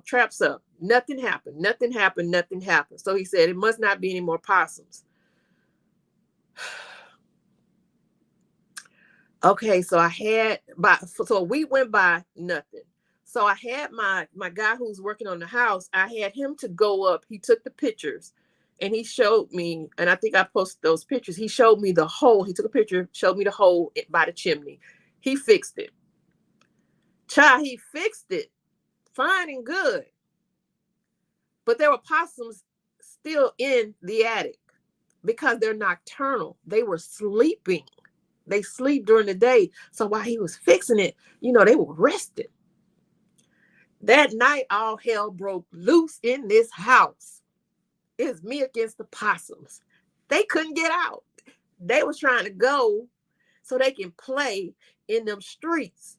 traps up." Nothing happened. Nothing happened. Nothing happened. So he said, "It must not be any more possums." Okay, so a week went by, nothing. So I had my guy who's working on the house. I had him to go up. He took the pictures, and he showed me. And I think I posted those pictures. He showed me the hole. He took a picture, showed me the hole by the chimney. He fixed it. Child, he fixed it, fine and good. But there were possums still in the attic because they're nocturnal. They were sleeping. They sleep during the day. So while he was fixing it, they were rested. That night, all hell broke loose in this house. It's me against the possums. They couldn't get out. They was trying to go so they can play in them streets.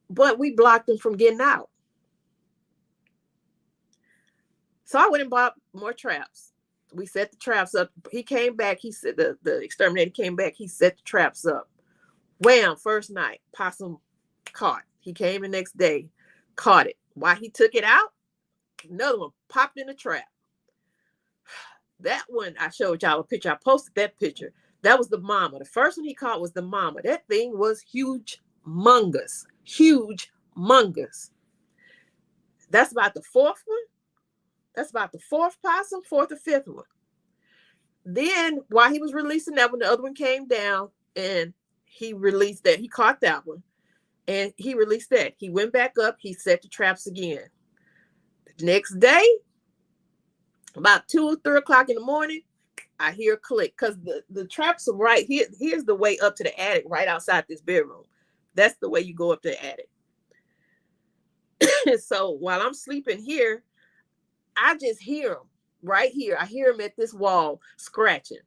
But we blocked them from getting out. So I went and bought more traps. We set the traps up. He came back. He said the exterminator came back. He set the traps up. Wham! First night, possum caught. He came the next day, caught it. While he took it out, another one popped in the trap. That one I showed y'all a picture. I posted that picture. That was the mama. The first one he caught was the mama. That thing was huge, mungus, huge, mungus. That's about the 4th one. That's about the 4th possum, 4th or 5th one. Then while he was releasing that one, the other one came down and he released that. He caught that one and he released that. He went back up. He set the traps again. The next day, about 2 or 3 o'clock in the morning, I hear a click because the traps are right here. Here's the way up to the attic right outside this bedroom. That's the way you go up to the attic. So while I'm sleeping here, I just hear him right here. I hear him at this wall scratching.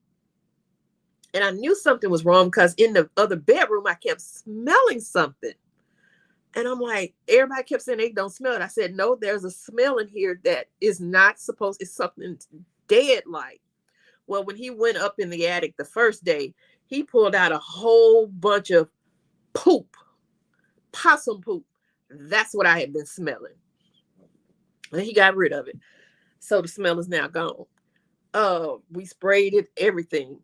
And I knew something was wrong because in the other bedroom, I kept smelling something. And I'm like, everybody kept saying they don't smell it. I said, no, there's a smell in here that is not supposed, it's something dead like. Well, when he went up in the attic the first day, he pulled out a whole bunch of poop, possum poop. That's what I had been smelling. And he got rid of it. So the smell is now gone. We sprayed it, everything.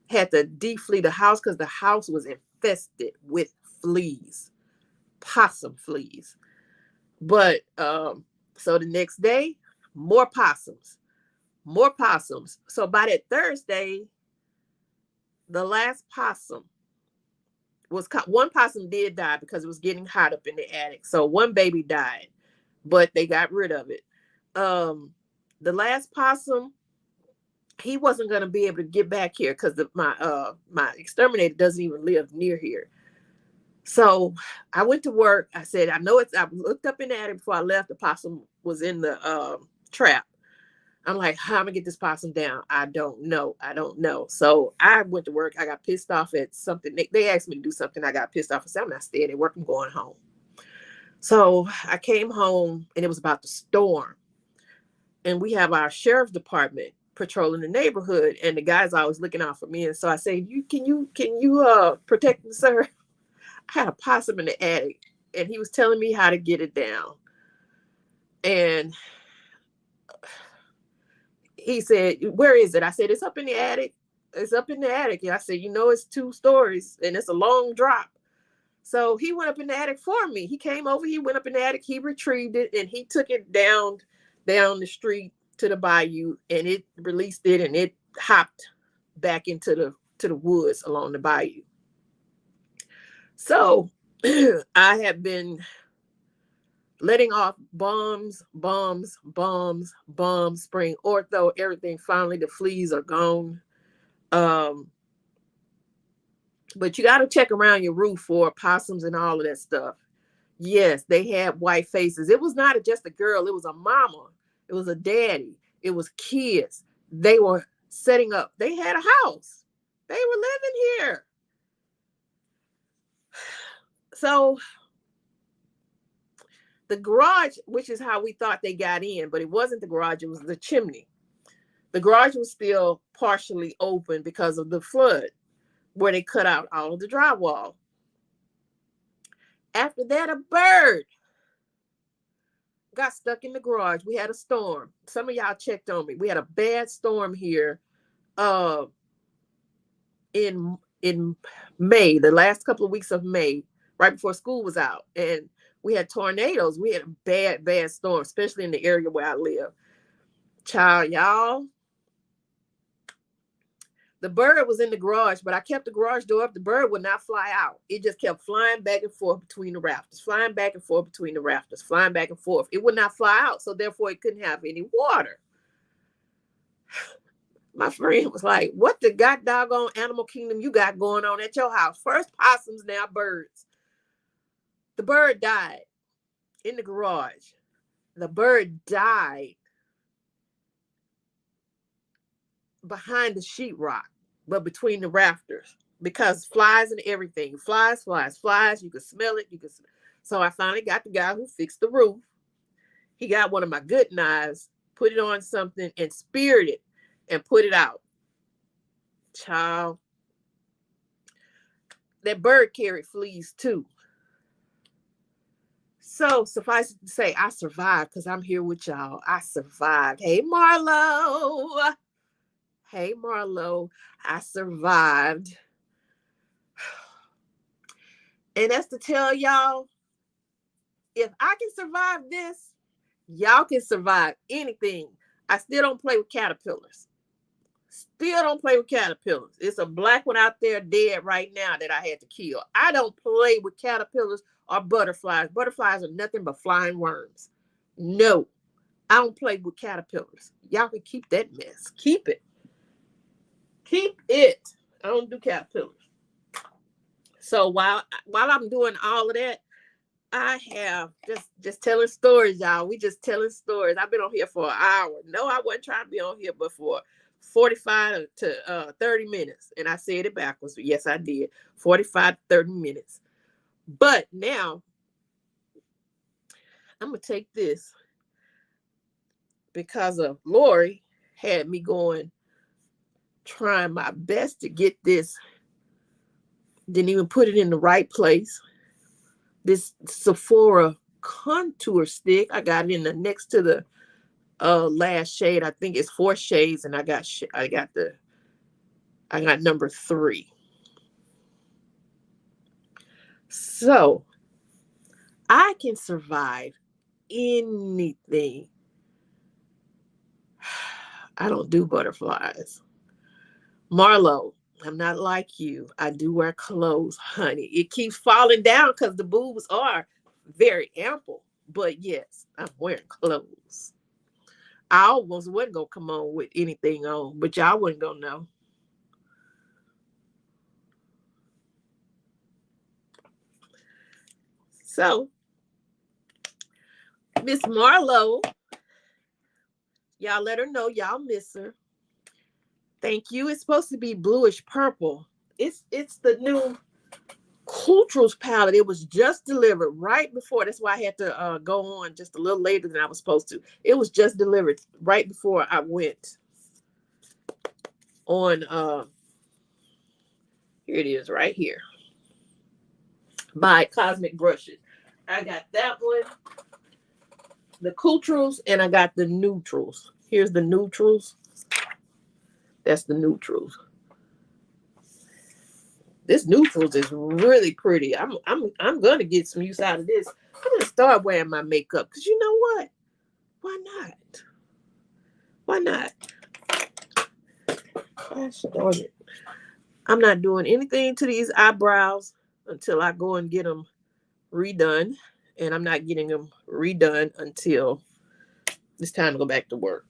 Had to deflea the house because the house was infested with fleas, possum fleas. But so the next day, more possums. So by that Thursday, the last possum was caught. One possum did die because it was getting hot up in the attic. So one baby died, but they got rid of it. The last possum, he wasn't going to be able to get back here because my exterminator doesn't even live near here. So I went to work. I said, I looked up in the attic before I left. The possum was in the trap. I'm like, how am I gonna get this possum down? I don't know. I don't know. So I went to work. I got pissed off at something. They asked me to do something. I got pissed off. I said, I'm not staying at work. I'm going home. So I came home and it was about to storm. And we have our sheriff's department patrolling the neighborhood. And the guy's always looking out for me. And so I say, can you protect me, sir? I had a possum in the attic. And he was telling me how to get it down. And he said, where is it? I said, it's up in the attic. It's up in the attic. And I said, it's 2 stories and it's a long drop. So he went up in the attic for me. He came over, he went up in the attic, he retrieved it, and he took it down the street to the bayou, and it released it, and it hopped back into the woods along the bayou. So I have been letting off bombs, spraying ortho, everything. Finally, the fleas are gone. But you got to check around your roof for possums and all of that stuff. Yes, they had white faces. It was not just a girl. It was a mama. It was a daddy. It was kids. They were setting up. They had a house. They were living here. So the garage, which is how we thought they got in, but it wasn't the garage. It was the chimney. The garage was still partially open because of the flood, where they cut out all of the drywall. After that, a bird got stuck in the garage. We had a storm. Some of y'all checked on me. We had a bad storm here in May, the last couple of weeks of May, right before school was out. And we had tornadoes. We had a bad storm, especially in the area where I live. Child, y'all, the bird was in the garage, but I kept the garage door up. The bird would not fly out. It just kept flying back and forth between the rafters, flying back and forth between the rafters, flying back and forth. It would not fly out, so therefore it couldn't have any water. My friend was like, what the god doggone animal kingdom you got going on at your house? First possums, now birds. The bird died in the garage. The bird died behind the sheetrock, but between the rafters, because flies and everything. Flies. You could smell it. So I finally got the guy who fixed the roof. He got one of my good knives, put it on something and speared it and put it out. Child, that bird carried fleas too. So suffice it to say, I survived because I'm here with y'all. I survived. Hey, Marlo. Hey, Marlo. I survived. And that's to tell y'all, if I can survive this, y'all can survive anything. I still don't play with caterpillars. Still don't play with caterpillars. It's a black one out there dead right now that I had to kill. I don't play with caterpillars or butterflies. Butterflies are nothing but flying worms. No, I don't play with caterpillars. Y'all can keep that mess. Keep it. Keep it. I don't do caterpillars. So while I'm doing all of that, I have just telling stories, y'all. We just telling stories. I've been on here for an hour. No, I wasn't trying to be on here but for 45 to 30 minutes. And I said it backwards. But yes, I did. 45 to 30 minutes. But now I'm going to take this because of Lori had me going, trying my best to get this. Didn't even put it in the right place. This Sephora contour stick, I got it in the next to the last shade. I think it's 4 shades, and I got number 3. So I can survive anything. I don't do butterflies. Marlo, I'm not like you. I do wear clothes, honey. It keeps falling down because the boobs are very ample. But yes, I'm wearing clothes. I almost wasn't going to come on with anything on, but y'all wasn't going to know. So, Miss Marlo, Y'all let her know y'all miss her. Thank you. It's supposed to be bluish purple. It's the new Culturals palette. It was just delivered right before. That's why I had to go on just a little later than I was supposed to. It was just delivered right before I went on. Here it is, right here. By Cosmic Brushes. I got that one, the Culturals, and I got the Neutrals. Here's the Neutrals. That's the Neutrals. This Neutrals is really pretty. I'm gonna get some use out of this. I'm gonna start wearing my makeup because you know what? Why not? Why not? Gosh darn it. I'm not doing anything to these eyebrows until I go and get them redone. And I'm not getting them redone until it's time to go back to work.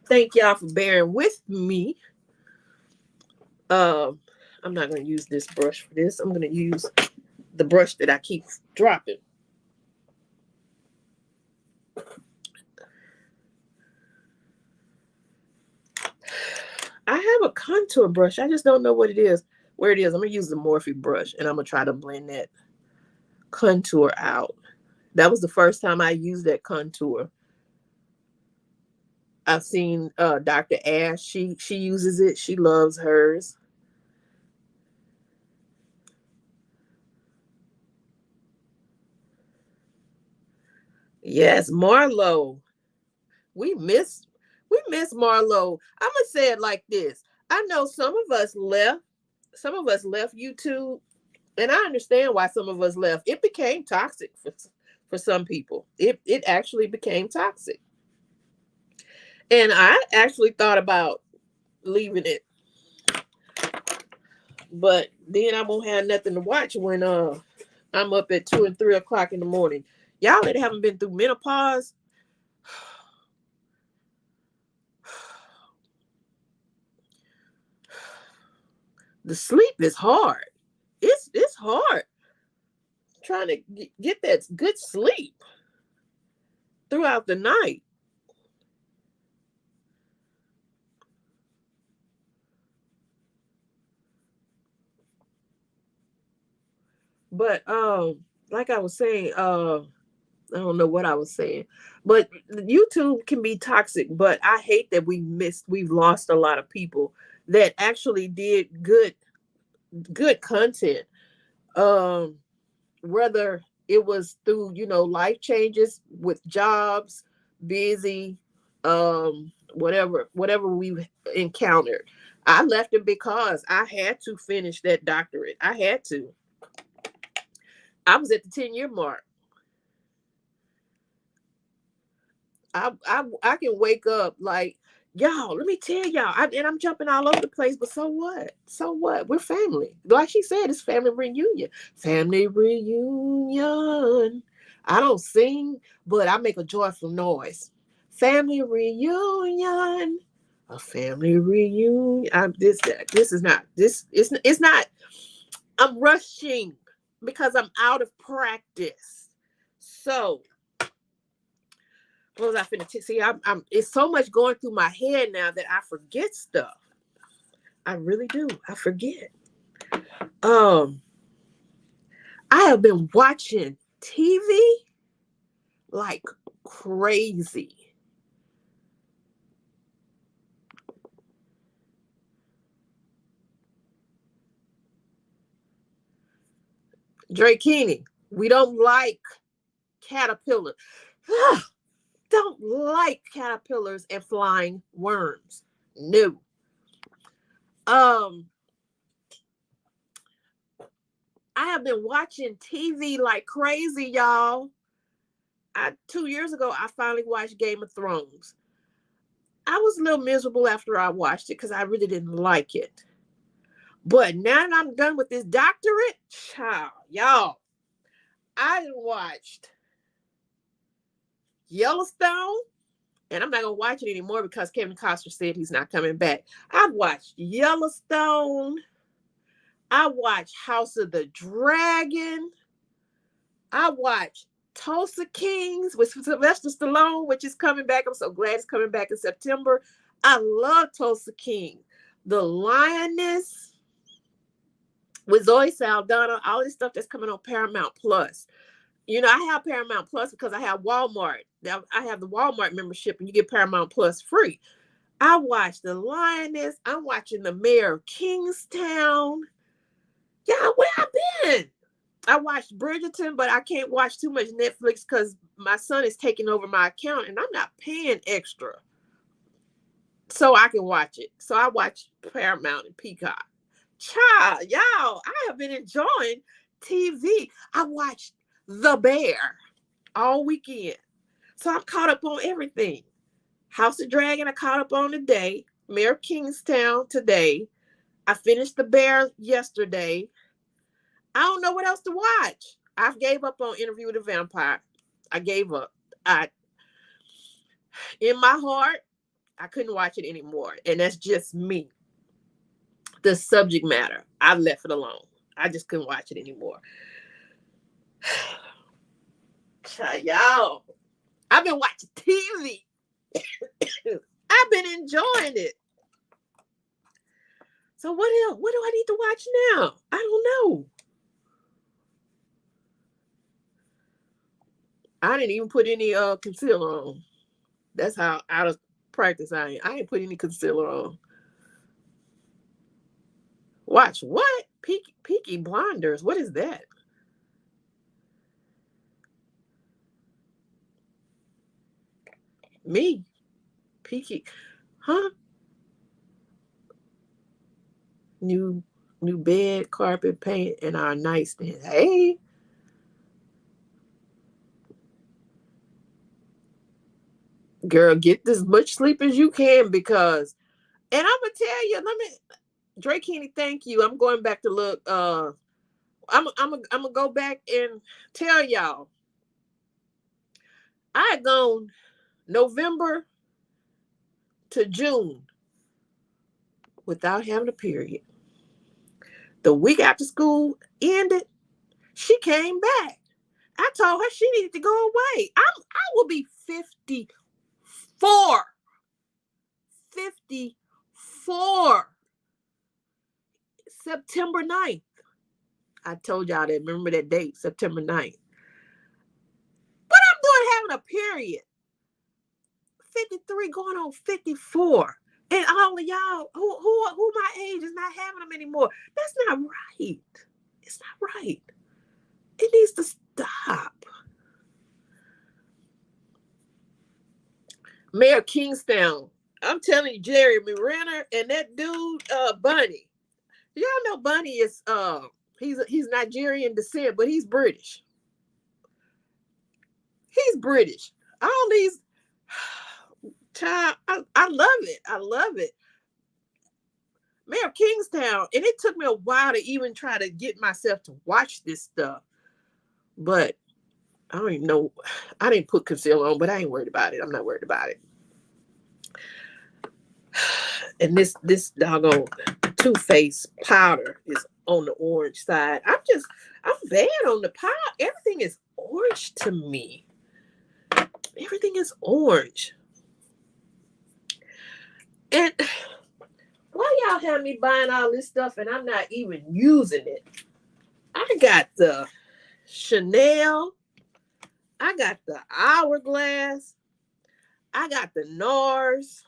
Thank y'all for bearing with me. I'm not going to use this brush for this. I'm going to use the brush that I keep dropping. I have a contour brush. I just don't know what it is. Where it is. I'm going to use the Morphe brush, and I'm going to try to blend that contour out. That was the first time I used that contour. I've seen Dr. Ash. She uses it. She loves hers. Yes, Marlo. We miss Marlo. I'm gonna say it like this. I know some of us left YouTube, and I understand why some of us left. It became toxic for some people. It actually became toxic. And I actually thought about leaving it. But then I won't have nothing to watch when I'm up at 2 and 3 o'clock in the morning. Y'all that haven't been through menopause, the sleep is hard. It's hard trying to get that good sleep throughout the night. But like I was saying, I don't know what I was saying, but YouTube can be toxic. But I hate that we've lost a lot of people that actually did good content. Whether it was through life changes with jobs, busy, whatever we encountered. I left it because I had to finish that doctorate. I had to. I was at the 10-year mark. I can wake up like, y'all, let me tell y'all, and I'm jumping all over the place, but so what? So what? We're family. Like she said, it's family reunion. Family reunion. I don't sing, but I make a joyful noise. Family reunion. A family reunion. This is not this. It's not. I'm rushing because I'm out of practice. So what was I finna see? I'm it's so much going through my head now that I forget stuff. I really do. I forget. I have been watching TV like crazy. Drakini, we don't like caterpillars. Don't like caterpillars and flying worms. No. I have been watching TV like crazy, y'all. 2 years ago, I finally watched Game of Thrones. I was a little miserable after I watched it because I really didn't like it. But now that I'm done with this doctorate, child, y'all, I watched Yellowstone, and I'm not gonna watch it anymore because Kevin Costner said he's not coming back. I've watched Yellowstone. I watched House of the Dragon. I watched Tulsa Kings with Sylvester Stallone, which is coming back. I'm so glad it's coming back in September. I love Tulsa King. The Lioness with Zoe Saldana, all this stuff that's coming on Paramount Plus. You know, I have Paramount Plus because I have Walmart. I have the Walmart membership and you get Paramount Plus free. I watched The Lioness. I'm watching The Mayor of Kingstown. Yeah, where I been? I watched Bridgerton, but I can't watch too much Netflix because my son is taking over my account and I'm not paying extra. So I can watch it. So I watch Paramount and Peacock. Child, y'all, I have been enjoying TV. I watched The Bear all weekend. So I'm caught up on everything. House of Dragon, I caught up on today. Mayor of Kingstown today. I finished The Bear yesterday. I don't know what else to watch. I gave up on Interview with a Vampire. I gave up. In my heart, I couldn't watch it anymore. And that's just me. The subject matter, I left it alone. I just couldn't watch it anymore. Y'all, I've been watching TV. I've been enjoying it. So what else? What do I need to watch now? I don't know. I didn't even put any concealer on. That's how out of practice I am. I ain't put any concealer on. Watch what? Peaky Blinders. What is that? Me? Peaky? Huh? New bed, carpet, paint, and our nightstand. Hey. Girl, get as much sleep as you can because, and I'm gonna tell you, Drake Kenny, thank you. I'm going back to look. I'm gonna go back and tell y'all. I had gone November to June without having a period. The week after school ended, she came back. I told her she needed to go away. I will be 54. 54. September 9th. I told y'all that. Remember that date, September 9th. What I'm doing having a period. 53 going on 54. And all of y'all who my age is not having them anymore. That's not right. It's not right. It needs to stop. Mayor Kingstown. I'm telling you, Jeremy Renner and that dude, Bunny. Y'all know Bunny is he's Nigerian descent, but he's British. He's British. All these child, I love it. I love it. Mayor of Kingstown, and it took me a while to even try to get myself to watch this stuff. But I don't even know. I didn't put concealer on, but I ain't worried about it. I'm not worried about it. And this doggone Too Faced powder is on the orange side. I'm bad on the powder. Everything is orange to me. Everything is orange. And why y'all have me buying all this stuff and I'm not even using it? I got the Chanel. I got the Hourglass. I got the NARS.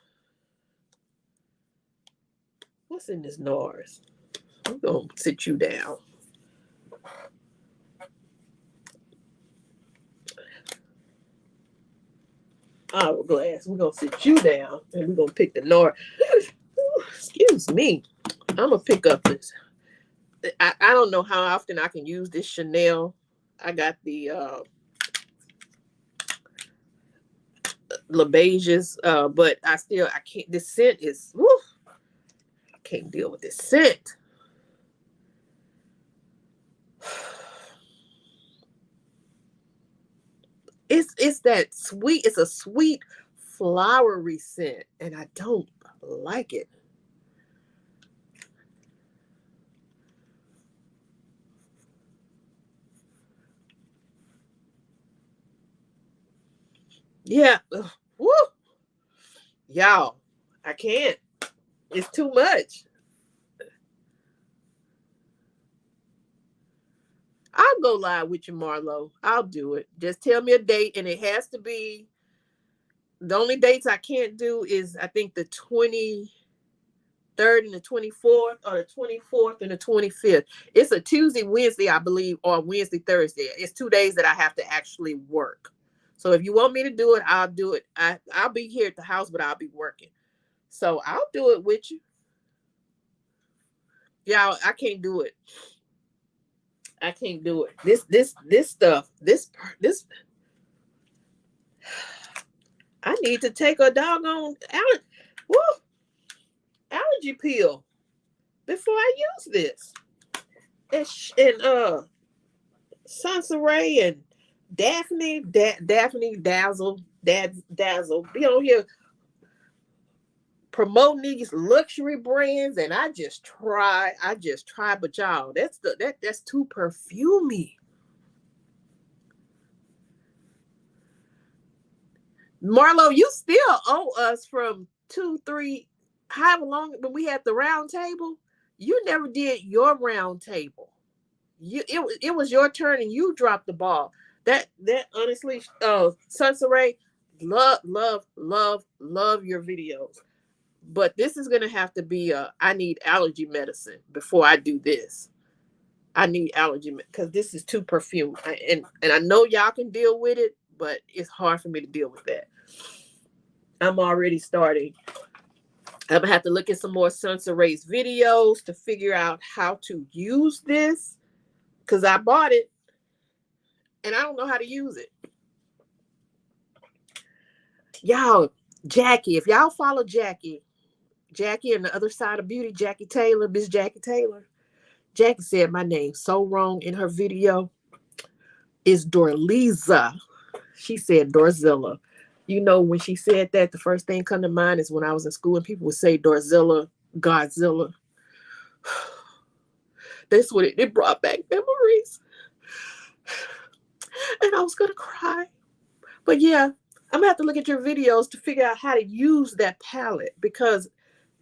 What's in this NARS? I'm going to sit you down. Hourglass. We're going to sit you down and we're going to pick the NARS. Excuse me. I'm going to pick up this. I don't know how often I can use this Chanel. I got the Le Beiges, but I can't. This scent is, woo, I can't deal with this scent. It's that sweet. It's a sweet flowery scent, and I don't like it. Yeah. Ugh. Woo. Y'all, I can't. It's too much. I'll go live with you, Marlo. I'll do it. Just tell me a date, and it has to be the only dates I can't do is I think the 23rd and the 24th, or the 24th and the 25th. It's a Tuesday, Wednesday, I believe, or Wednesday, Thursday. It's 2 days that I have to actually work. So if you want me to do it, I'll do it. I'll be here at the house, but I'll be working. So I'll do it with you. Yeah, I can't do it. I can't do it. This stuff. This. I need to take a doggone allergy pill before I use this. And Sansaray and Daphne Dazzle be on here promoting these luxury brands, and I just try, but y'all, that's too perfumey. Marlo, you still owe us from 2, 3, however long when we had the round table. You never did your round table. It was your turn and you dropped the ball. That honestly, Sunsaray, love your videos. But this is gonna have to be I need allergy medicine before I do this. I need allergy because this is too perfume. And I know y'all can deal with it, but it's hard for me to deal with that. I'm already starting. I'm gonna have to look at some more Sunsaray's videos to figure out how to use this because I bought it and I don't know how to use it. Y'all, Jackie, if y'all follow Jackie on the other side of beauty, Jackie Taylor, Miss Jackie Taylor, Jackie said my name so wrong in her video. It's Dorliza. She said Dorzilla. You know, when she said that, the first thing come to mind is when I was in school and people would say Dorzilla, Godzilla. That's what it brought back memories. And I was gonna cry. But yeah, I'm gonna have to look at your videos to figure out how to use that palette because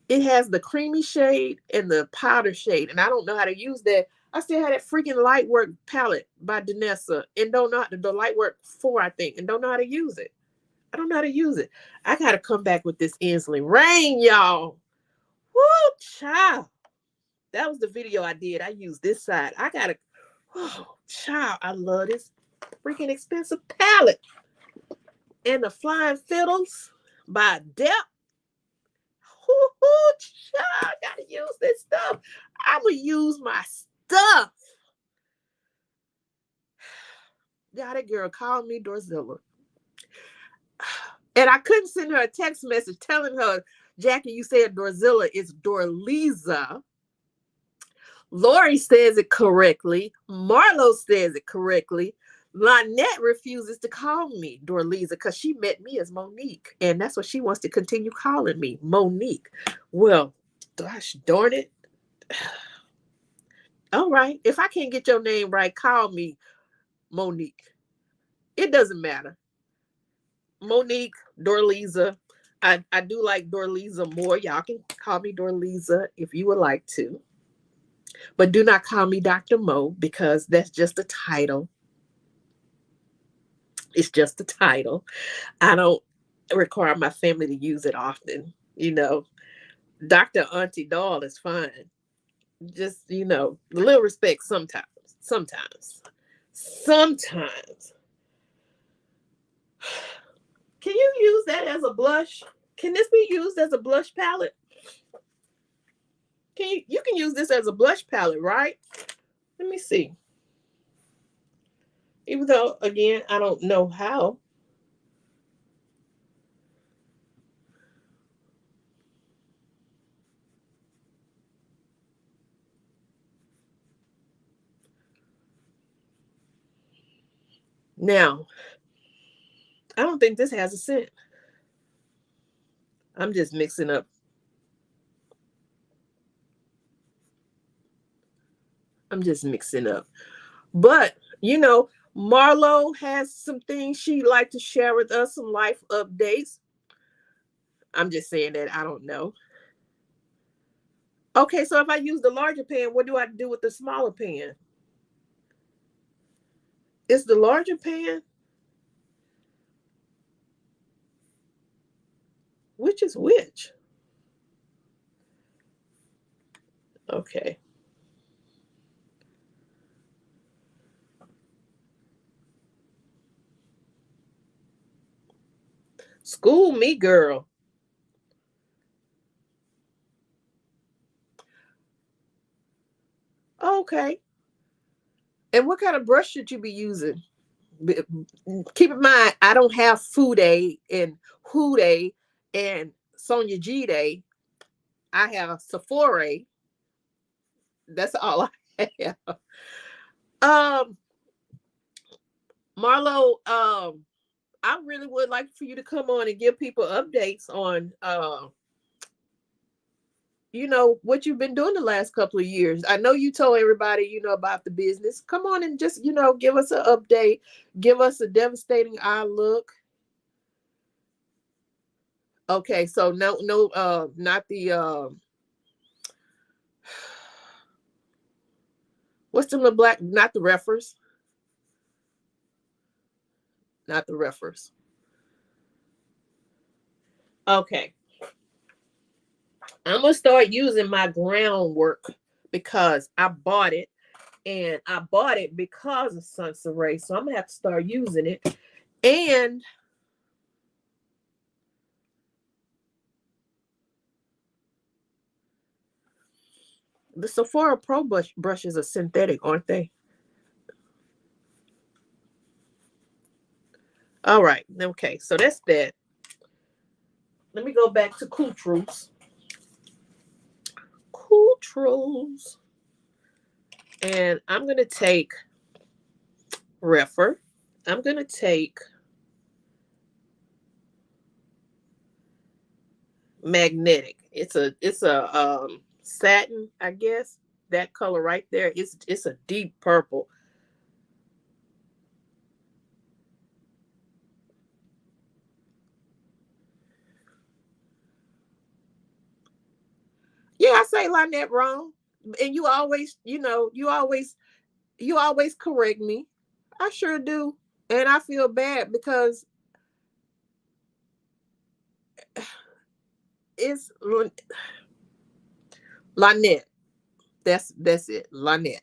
it has the creamy shade and the powder shade, and I don't know how to use that. I still have that freaking Lightwork palette by Danessa and don't know how to, the Lightwork 4, I think, and don't know how to use it. I don't know how to use it. I gotta come back with this Inslee Rain, y'all. Woo, child. That was the video I did. I used this side. I gotta, oh, child, I love this freaking expensive palette. And the Flying Fiddles by Depp. Ooh, child, I gotta use this stuff. I'm gonna use my stuff. Yeah, that girl called me Dorzilla. And I couldn't send her a text message telling her, Jackie, you said Dorzilla. It's Dorliza. Lori says it correctly. Marlo says it correctly. Lynette refuses to call me Dorliza because she met me as Monique. And that's what she wants to continue calling me, Monique. Well, gosh darn it. All right. If I can't get your name right, call me Monique. It doesn't matter. Monique, Dorliza. I do like Dorliza more. Y'all can call me Dorliza if you would like to. But do not call me Dr. Mo because that's just a title. It's just a title. I don't require my family to use it often. You know, Dr. Auntie Doll is fine. Just, a little respect sometimes. Sometimes. Sometimes. Can you use that as a blush? Can this be used as a blush palette? You can use this as a blush palette, right? Let me see. Even though, again, I don't know how. Now, I don't think this has a scent. I'm just mixing up. I'm just mixing up. But, Marlo has some things she'd like to share with us, some life updates. I'm just saying that I don't know. Okay, so if I use the larger pan, what do I do with the smaller pan? It's the larger pan? Which is which? Okay. School me, girl. Okay. And what kind of brush should you be using? Keep in mind, I don't have Fude and Hude and Sonia G. I have Sephora. That's all I have. Um, Marlo, I really would like for you to come on and give people updates on what you've been doing the last couple of years. I know you told everybody, about the business. Come on and just, give us an update, give us a devastating outlook. Okay, so no, not the what's the black, not the refers, not the refers. Okay, I'm gonna start using my groundwork because I bought it, and I bought it because of Sunsaray. So I'm gonna have to start using it. And the Sephora Pro brushes are synthetic, aren't they? All right. Okay. So that's that. Let me go back to Cool Truths. Cool Truths. And I'm going to take Refer. I'm going to take Magnetic. It's a satin, I guess. That color right there. It's a deep purple. Yeah, I say Lynette wrong. And you always correct me. I sure do. And I feel bad because it's Lynette. That's it. Lynette.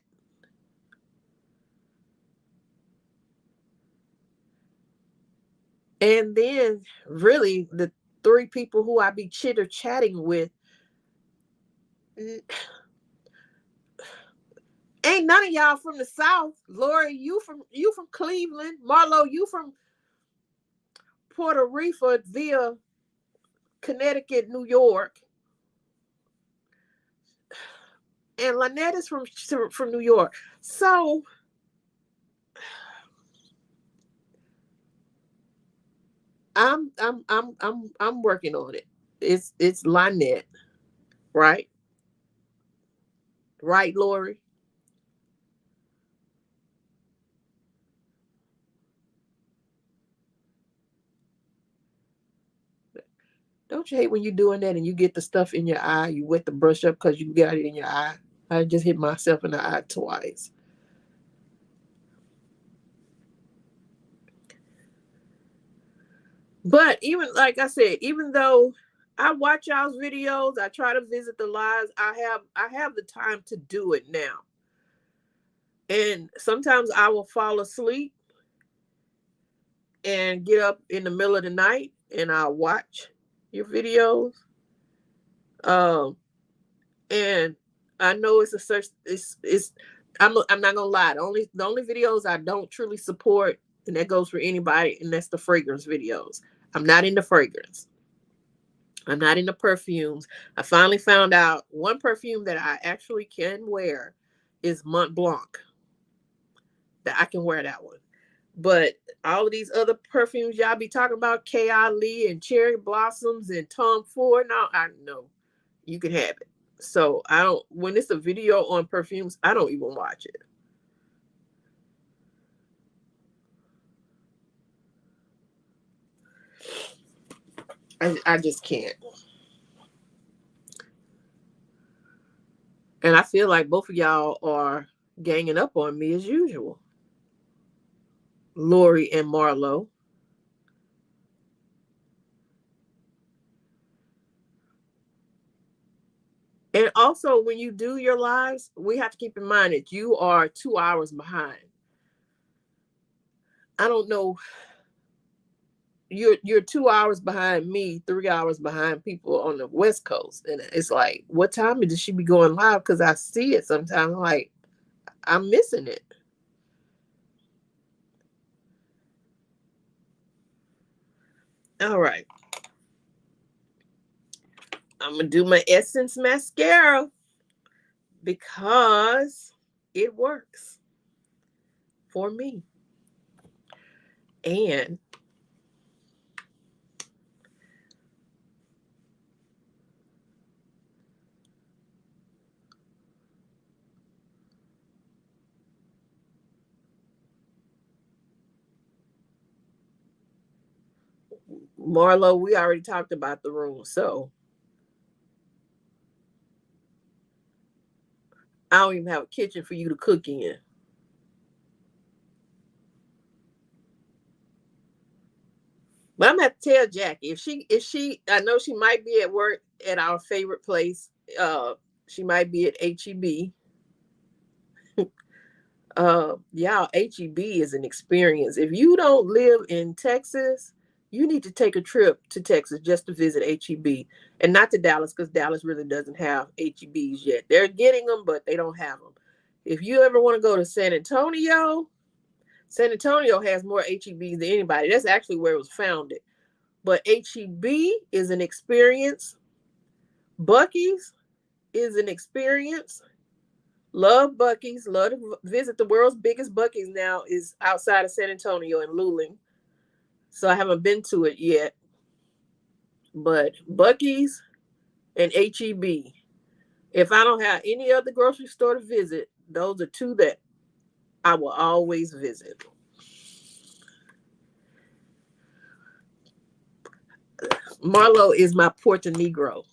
And then really the three people who I be chitter chatting with, ain't none of y'all from the South. Lori, you from Cleveland. Marlo, you from Puerto Rico via Connecticut, New York. And Lynette is from New York. So I'm working on it. It's Lynette, right? Right, Lori? Don't you hate when you're doing that and you get the stuff in your eye, you wet the brush up because you got it in your eye? I just hit myself in the eye twice. But even like I said, even though I watch y'all's videos, I try to visit the lives, I have the time to do it now. And sometimes I will fall asleep and get up in the middle of the night and I'll watch your videos. Um and I know it's a search. It's I'm not gonna lie. The only videos I don't truly support, and that goes for anybody, and that's the fragrance videos. I'm not into fragrance. I'm not into perfumes. I finally found out one perfume that I actually can wear is Mont Blanc. That I can wear that one. But all of these other perfumes y'all be talking about, K.I. Lee and Cherry Blossoms and Tom Ford, no, I know you can have it. So I don't. When it's a video on perfumes, I don't even watch it. I just can't. And I feel like both of y'all are ganging up on me as usual. Lori and Marlo. And also, when you do your lives, we have to keep in mind that you are 2 hours behind. I don't know. You're 2 hours behind me, 3 hours behind people on the West Coast, and it's like, what time did she be going live? Because I see it sometimes, like I'm missing it. All right, I'm gonna do my Essence mascara because it works for me. And Marlo, we already talked about the room, so I don't even have a kitchen for you to cook in. But I'm gonna have to tell Jackie if she I know she might be at work at our favorite place. She might be at HEB. Yeah, HEB is an experience. If you don't live in Texas, you need to take a trip to Texas just to visit HEB, and not to Dallas because Dallas really doesn't have HEBs yet. They're getting them, but they don't have them. If you ever want to go to San Antonio, San Antonio has more HEBs than anybody. That's actually where it was founded. But HEB is an experience. Buc-ee's is an experience. Love Buc-ee's. Love to visit the world's biggest Buc-ee's now is outside of San Antonio in Luling. So I haven't been to it yet. But Buc-ee's and HEB. If I don't have any other grocery store to visit, those are two that I will always visit. Marlo is my Puerto Negro.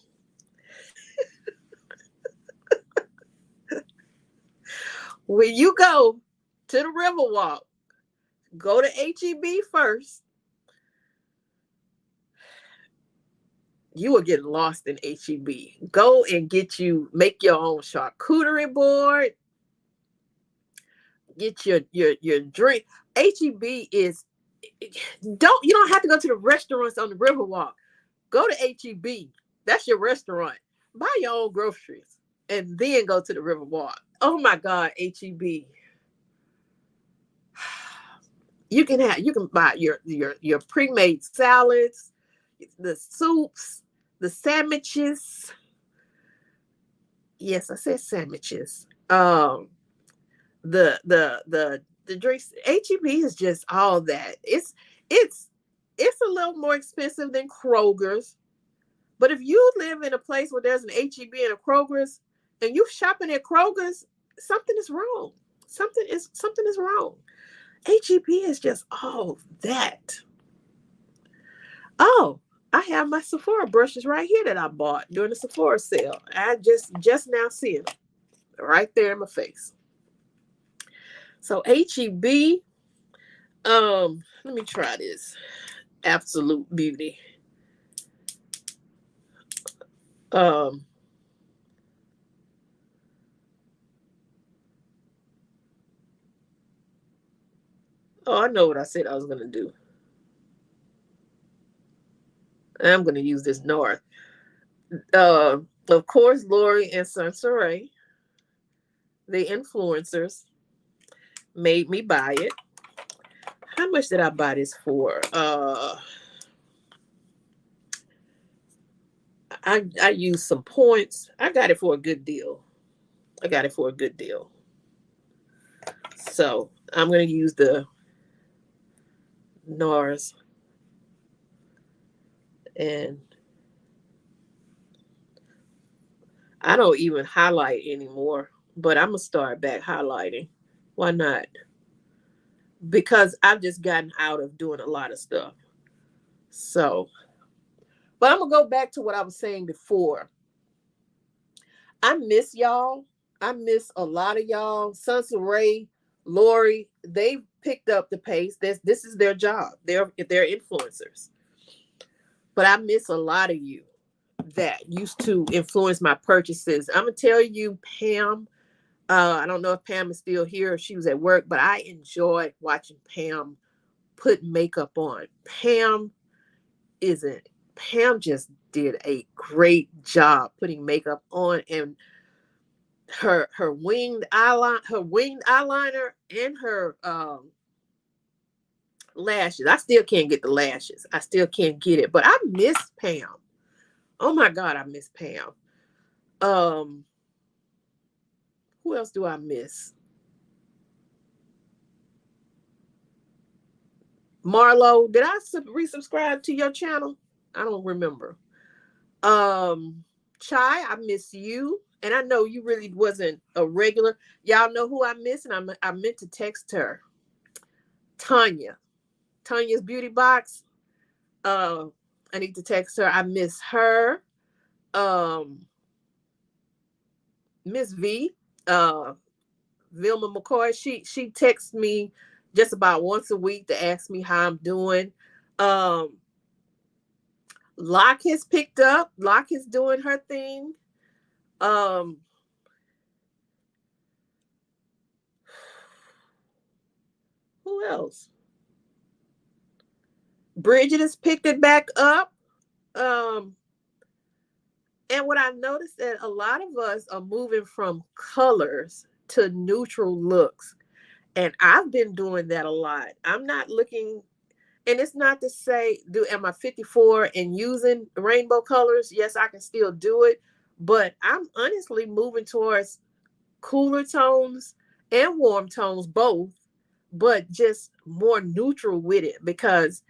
When you go to the Riverwalk, go to HEB first. You will get lost in HEB. Go and make your own charcuterie board. Get your drink. HEB is you don't have to go to the restaurants on the Riverwalk. Go to HEB. That's your restaurant. Buy your own groceries and then go to the Riverwalk. Oh my God, HEB. You can buy your pre-made salads, the soups, the sandwiches. Yes, I said sandwiches. The drinks. HEB is just all that. It's a little more expensive than Kroger's, but if you live in a place where there's an HEB and a Kroger's, and you shopping at Kroger's, something is wrong. Something is wrong. HEB is just all that. Oh, I have my Sephora brushes right here that I bought during the Sephora sale. I just now see them right there in my face. So HEB, let me try this Absolute Beauty. Um, oh, I know what I said I was gonna do. I'm gonna use this North. Of course, Lori and Sansaray, the influencers, made me buy it. How much did I buy this for? I used some points. I got it for a good deal. So I'm gonna use the NARS, and I don't even highlight anymore, but I'm gonna start back highlighting. Why not? Because I've just gotten out of doing a lot of stuff. So But I'm gonna go back to what I was saying before. I miss y'all. I miss a lot of y'all. Sons of Ray, Lori, they picked up the pace. This is their job. They're influencers. But I miss a lot of you that used to influence my purchases. I'm gonna tell you, Pam. I don't know if Pam is still here or she was at work, but I enjoyed watching Pam put makeup on. Isn't Pam just did a great job putting makeup on, and her winged eyeliner and her lashes. I still can't get the lashes. I still can't get it. But I miss Pam. Oh my God, I miss Pam. Um, who else do I miss? Marlo, did I resubscribe to your channel? I don't remember. Um, Chai, I miss you. And I know you really wasn't a regular. Y'all know who I miss, and I meant to text her. Tanya. Tanya's Beauty Box. Uh, I need to text her. I miss her. Um, Miss V, Vilma McCoy. She texts me just about once a week to ask me how I'm doing. Um, Locke has picked up. Locke is doing her thing. Um, who else? Bridget has picked it back up. Um, and what I noticed that a lot of us are moving from colors to neutral looks. And I've been doing that a lot. I'm not looking, and it's not to say, am I 54 and using rainbow colors? Yes, I can still do it. But I'm honestly moving towards cooler tones and warm tones, both, but just more neutral with it, because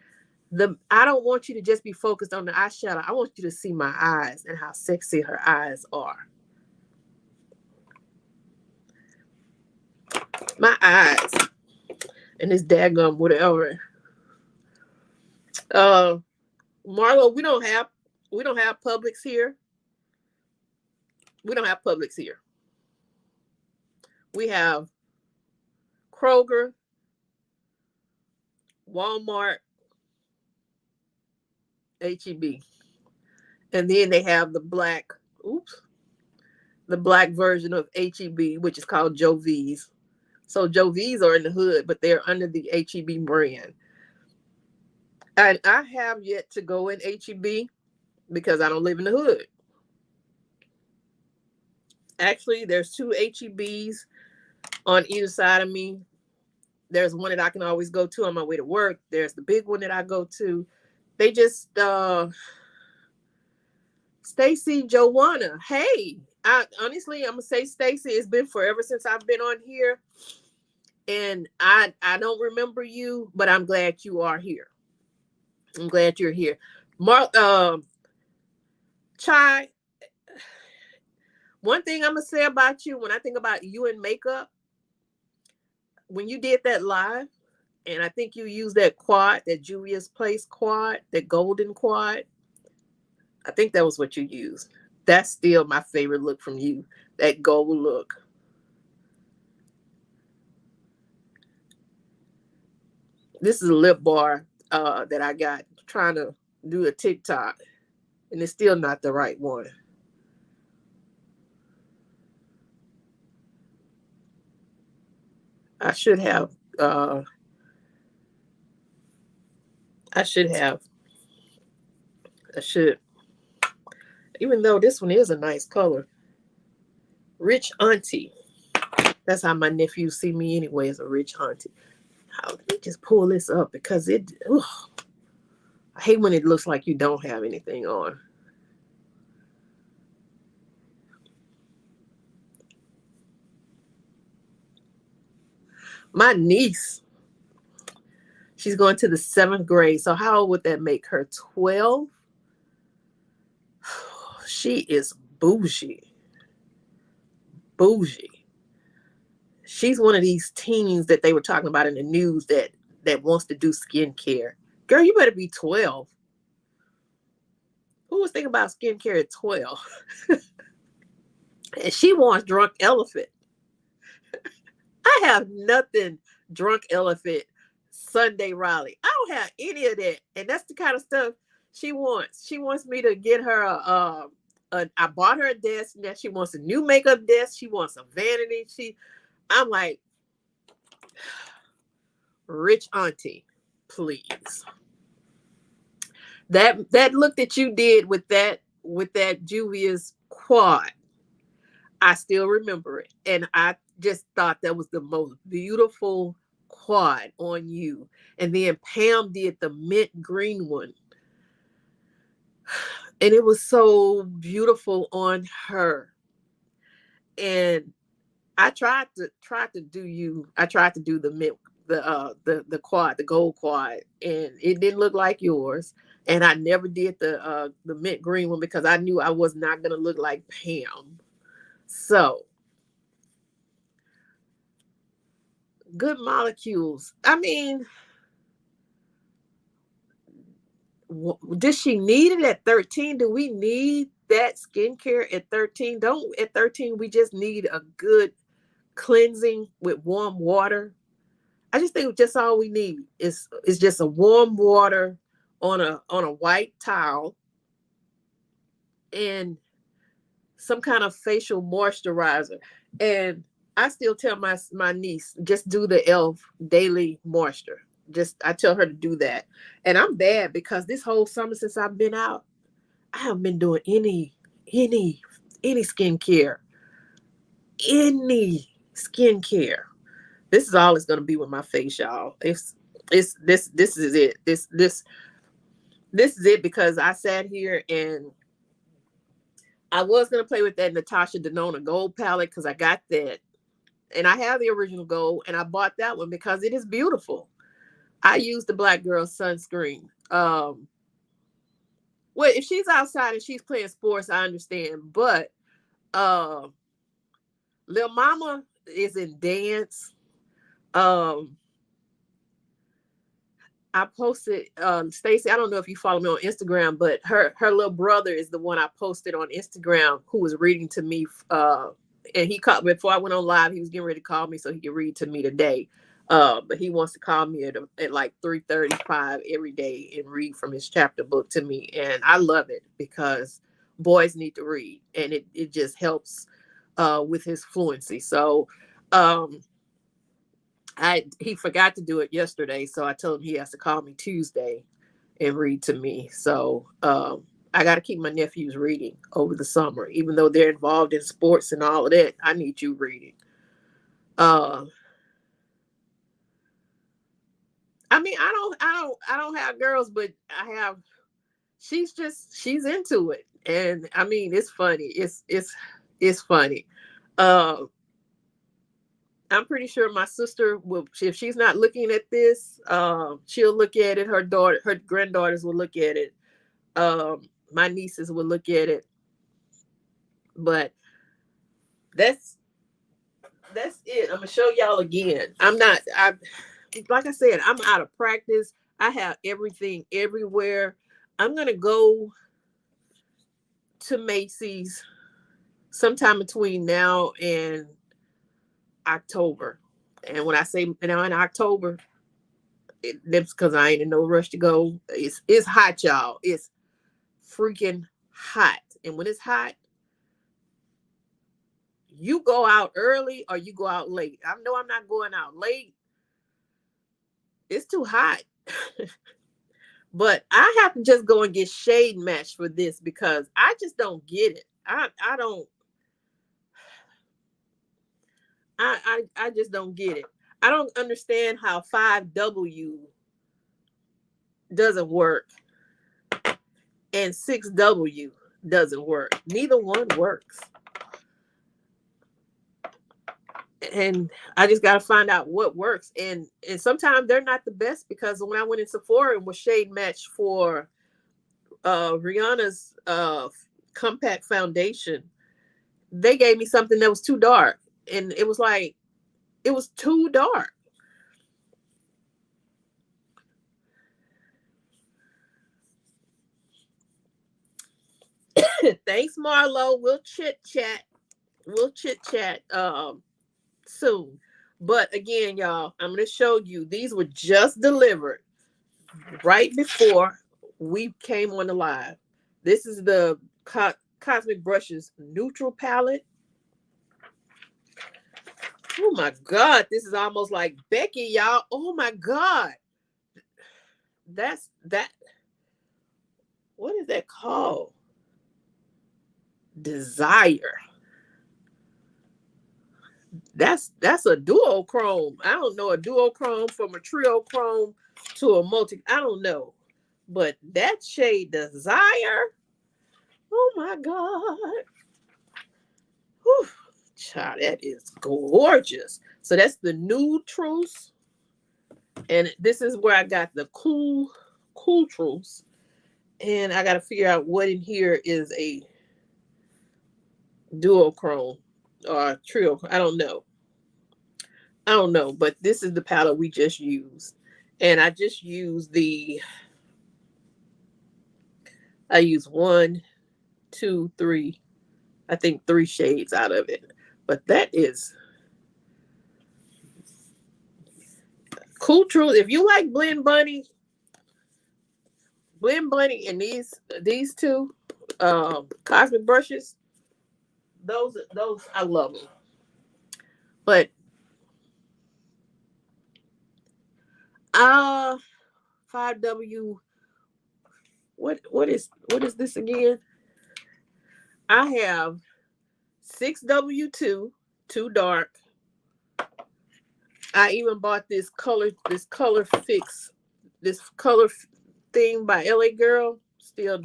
I don't want you to just be focused on the eyeshadow. I want you to see my eyes and how sexy her eyes are. My eyes and this daggum whatever. Marlo, we don't have Publix here. We don't have Publix here. We have Kroger, Walmart, HEB, and then they have the black version of HEB, which is called Joe V's. So Joe V's are in the hood, but they're under the HEB brand. And I have yet to go in HEB because I don't live in the hood. Actually, there's two HEBs on either side of me. There's one that I can always go to on my way to work. There's the big one that I go to. They just Stacy Joanna. Hey, honestly, I'm gonna say, Stacy, it's been forever since I've been on here, and I don't remember you, but I'm glad you are here. I'm glad you're here. Chai, one thing I'm gonna say about you, when I think about you in makeup, when you did that live, and I think you used that quad, that Juvia's Place quad, that golden quad. I think that was what you used. That's still my favorite look from you, that gold look. This is a lip bar that I got trying to do a TikTok, and it's still not the right one. I should have. I should have. I should. Even though this one is a nice color. Rich auntie. That's how my nephews see me anyway, as a rich auntie. Let me just pull this up because I hate when it looks like you don't have anything on. My niece, she's going to the 7th grade. So how old would that make her? 12? She is bougie. Bougie. She's one of these teens that they were talking about in the news that wants to do skincare. Girl, you better be 12. Who was thinking about skincare at 12? And she wants Drunk Elephant. I have nothing Drunk Elephant, Sunday Riley. I don't have any of that. And that's the kind of stuff she wants. She wants me to get her I bought her a desk. Now she wants a new makeup desk. She wants a vanity. I'm like, rich auntie, please. That look that you did with that Juvia's quad, I still remember it. And I just thought that was the most beautiful quad on you. And then Pam did the mint green one. And it was so beautiful on her. And I tried to do the mint, the quad, the gold quad, and it didn't look like yours. And I never did the mint green one because I knew I was not gonna look like Pam. So Good Molecules. I mean, did she need it at 13? Do we need that skincare at 13? Don't At 13 we just need a good cleansing with warm water. I just think just all we need is just a warm water on a white towel and some kind of facial moisturizer. And I still tell my niece, just do the e.l.f. daily moisture. I tell her to do that. And I'm bad because this whole summer since I've been out, I haven't been doing any skincare. Any skincare. This is all it's gonna be with my face, y'all. It's this is it. This is it because I sat here and I was gonna play with that Natasha Denona gold palette because I got that. And I have the original gold and I bought that one because it is beautiful. I use the Black Girl sunscreen. Well, if she's outside and she's playing sports, I understand. But Lil Mama is in dance. I posted Stacy. I don't know if you follow me on Instagram, but her little brother is the one I posted on Instagram who was reading to me. And he called before I went on live. He was getting ready to call me so he could read to me today. But he wants to call me at like 3:35 every day and read from his chapter book to me, and I love it because boys need to read, and it just helps with his fluency. So. He forgot to do it yesterday, so I told him he has to call me Tuesday and read to me. So I got to keep my nephews reading over the summer, even though they're involved in sports and all of that. I need you reading. I mean, I don't have girls, but I have. She's into it, and I mean, it's funny. It's funny. Uh, I'm pretty sure my sister will, if she's not looking at this, she'll look at it. Her granddaughters will look at it. My nieces will look at it. But that's it. I'm gonna show y'all again. Like I said, I'm out of practice. I have everything everywhere. I'm gonna go to Macy's sometime between now and October. And when I say now in October, that's because I ain't in no rush to go. It's hot, y'all. It's freaking hot. And when it's hot, you go out early or you go out late. I know I'm not going out late. It's too hot. But I have to just go and get shade matched for this because I just don't get it. I don't I just don't get it. I don't understand how 5W doesn't work and 6W doesn't work. Neither one works. And I just got to find out what works. And sometimes they're not the best because when I went in Sephora and was shade matched for Rihanna's compact foundation, they gave me something that was too dark. And it was like, it was too dark. Thanks, Marlo. We'll chit chat. We'll chit chat soon. But again, y'all, I'm gonna show you. These were just delivered right before we came on the live. This is the Cosmic Brushes neutral palette. Oh my God, this is almost like Becky, y'all. Oh my God. That's that. What is that called? Desire. That's a duochrome. I don't know a duochrome from a triochrome to a multi. I don't know. But that shade Desire. Oh my God. Whew. Child, that is gorgeous. So that's the neutrals. And this is where I got the cool truths. And I got to figure out what in here is a duochrome or trio. I don't know. But this is the palette we just used. And I just used I use 1, 2, 3, I think 3 shades out of it. But that is cool truth. If you like Blend Bunny and these two Cosmic Brushes, those I love them. But 5W, what is this again? I have 6W2, too dark. I even bought this color fix, this color thing by LA Girl. Still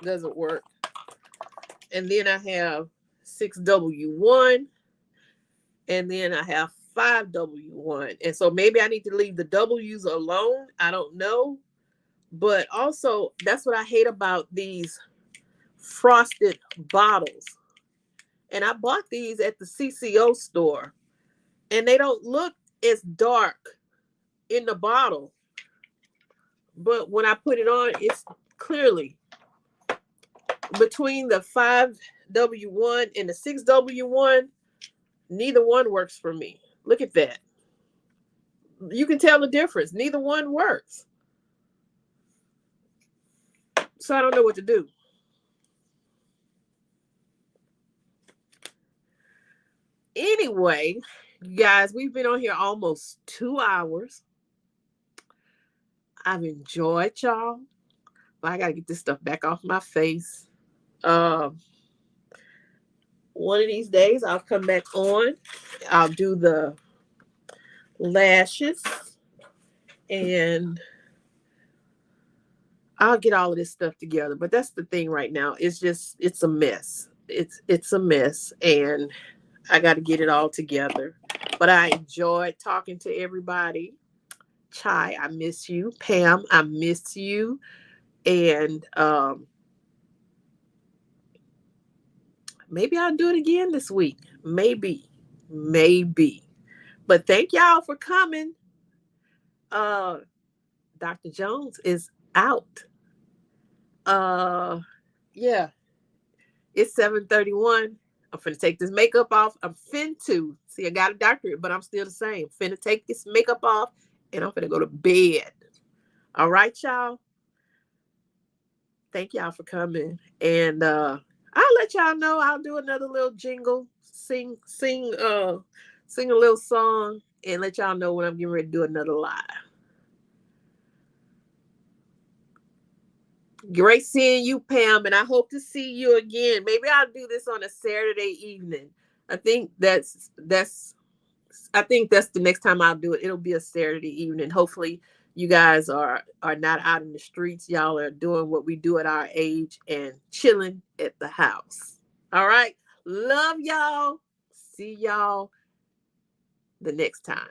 doesn't work. And then I have 6W1, and then I have 5W1. And so maybe I need to leave the W's alone. I don't know. But also, that's what I hate about these frosted bottles. And I bought these at the CCO store, and they don't look as dark in the bottle. But when I put it on, it's clearly between the 5W1 and the 6W1, neither one works for me. Look at that. You can tell the difference. Neither one works. So I don't know what to do. Anyway, guys, we've been on here almost 2 hours. I've enjoyed y'all, but I gotta get this stuff back off my face. One of these days I'll come back on. I'll do the lashes, and I'll get all of this stuff together. But that's the thing right now. It's a mess. It's a mess, and I got to get it all together. But I enjoyed talking to everybody. Chai, I miss you. Pam, I miss you. And maybe I'll do it again this week. Maybe. But thank y'all for coming. Dr. Jones is out. Yeah. It's 7:31. I'm finna take this makeup off. I'm finna see, I got a doctorate, but I'm still the same. Finna take this makeup off, and I'm finna go to bed. All right, y'all. Thank y'all for coming. And I'll let y'all know. I'll do another little jingle, sing a little song, and let y'all know when I'm getting ready to do another live. Great seeing you, Pam, and I hope to see you again. Maybe I'll do this on a Saturday evening. I think that's the next time I'll do it. It'll be a Saturday evening. Hopefully you guys are not out in the streets. Y'all are doing what we do at our age and chilling at the house. All right. Love y'all. See y'all the next time.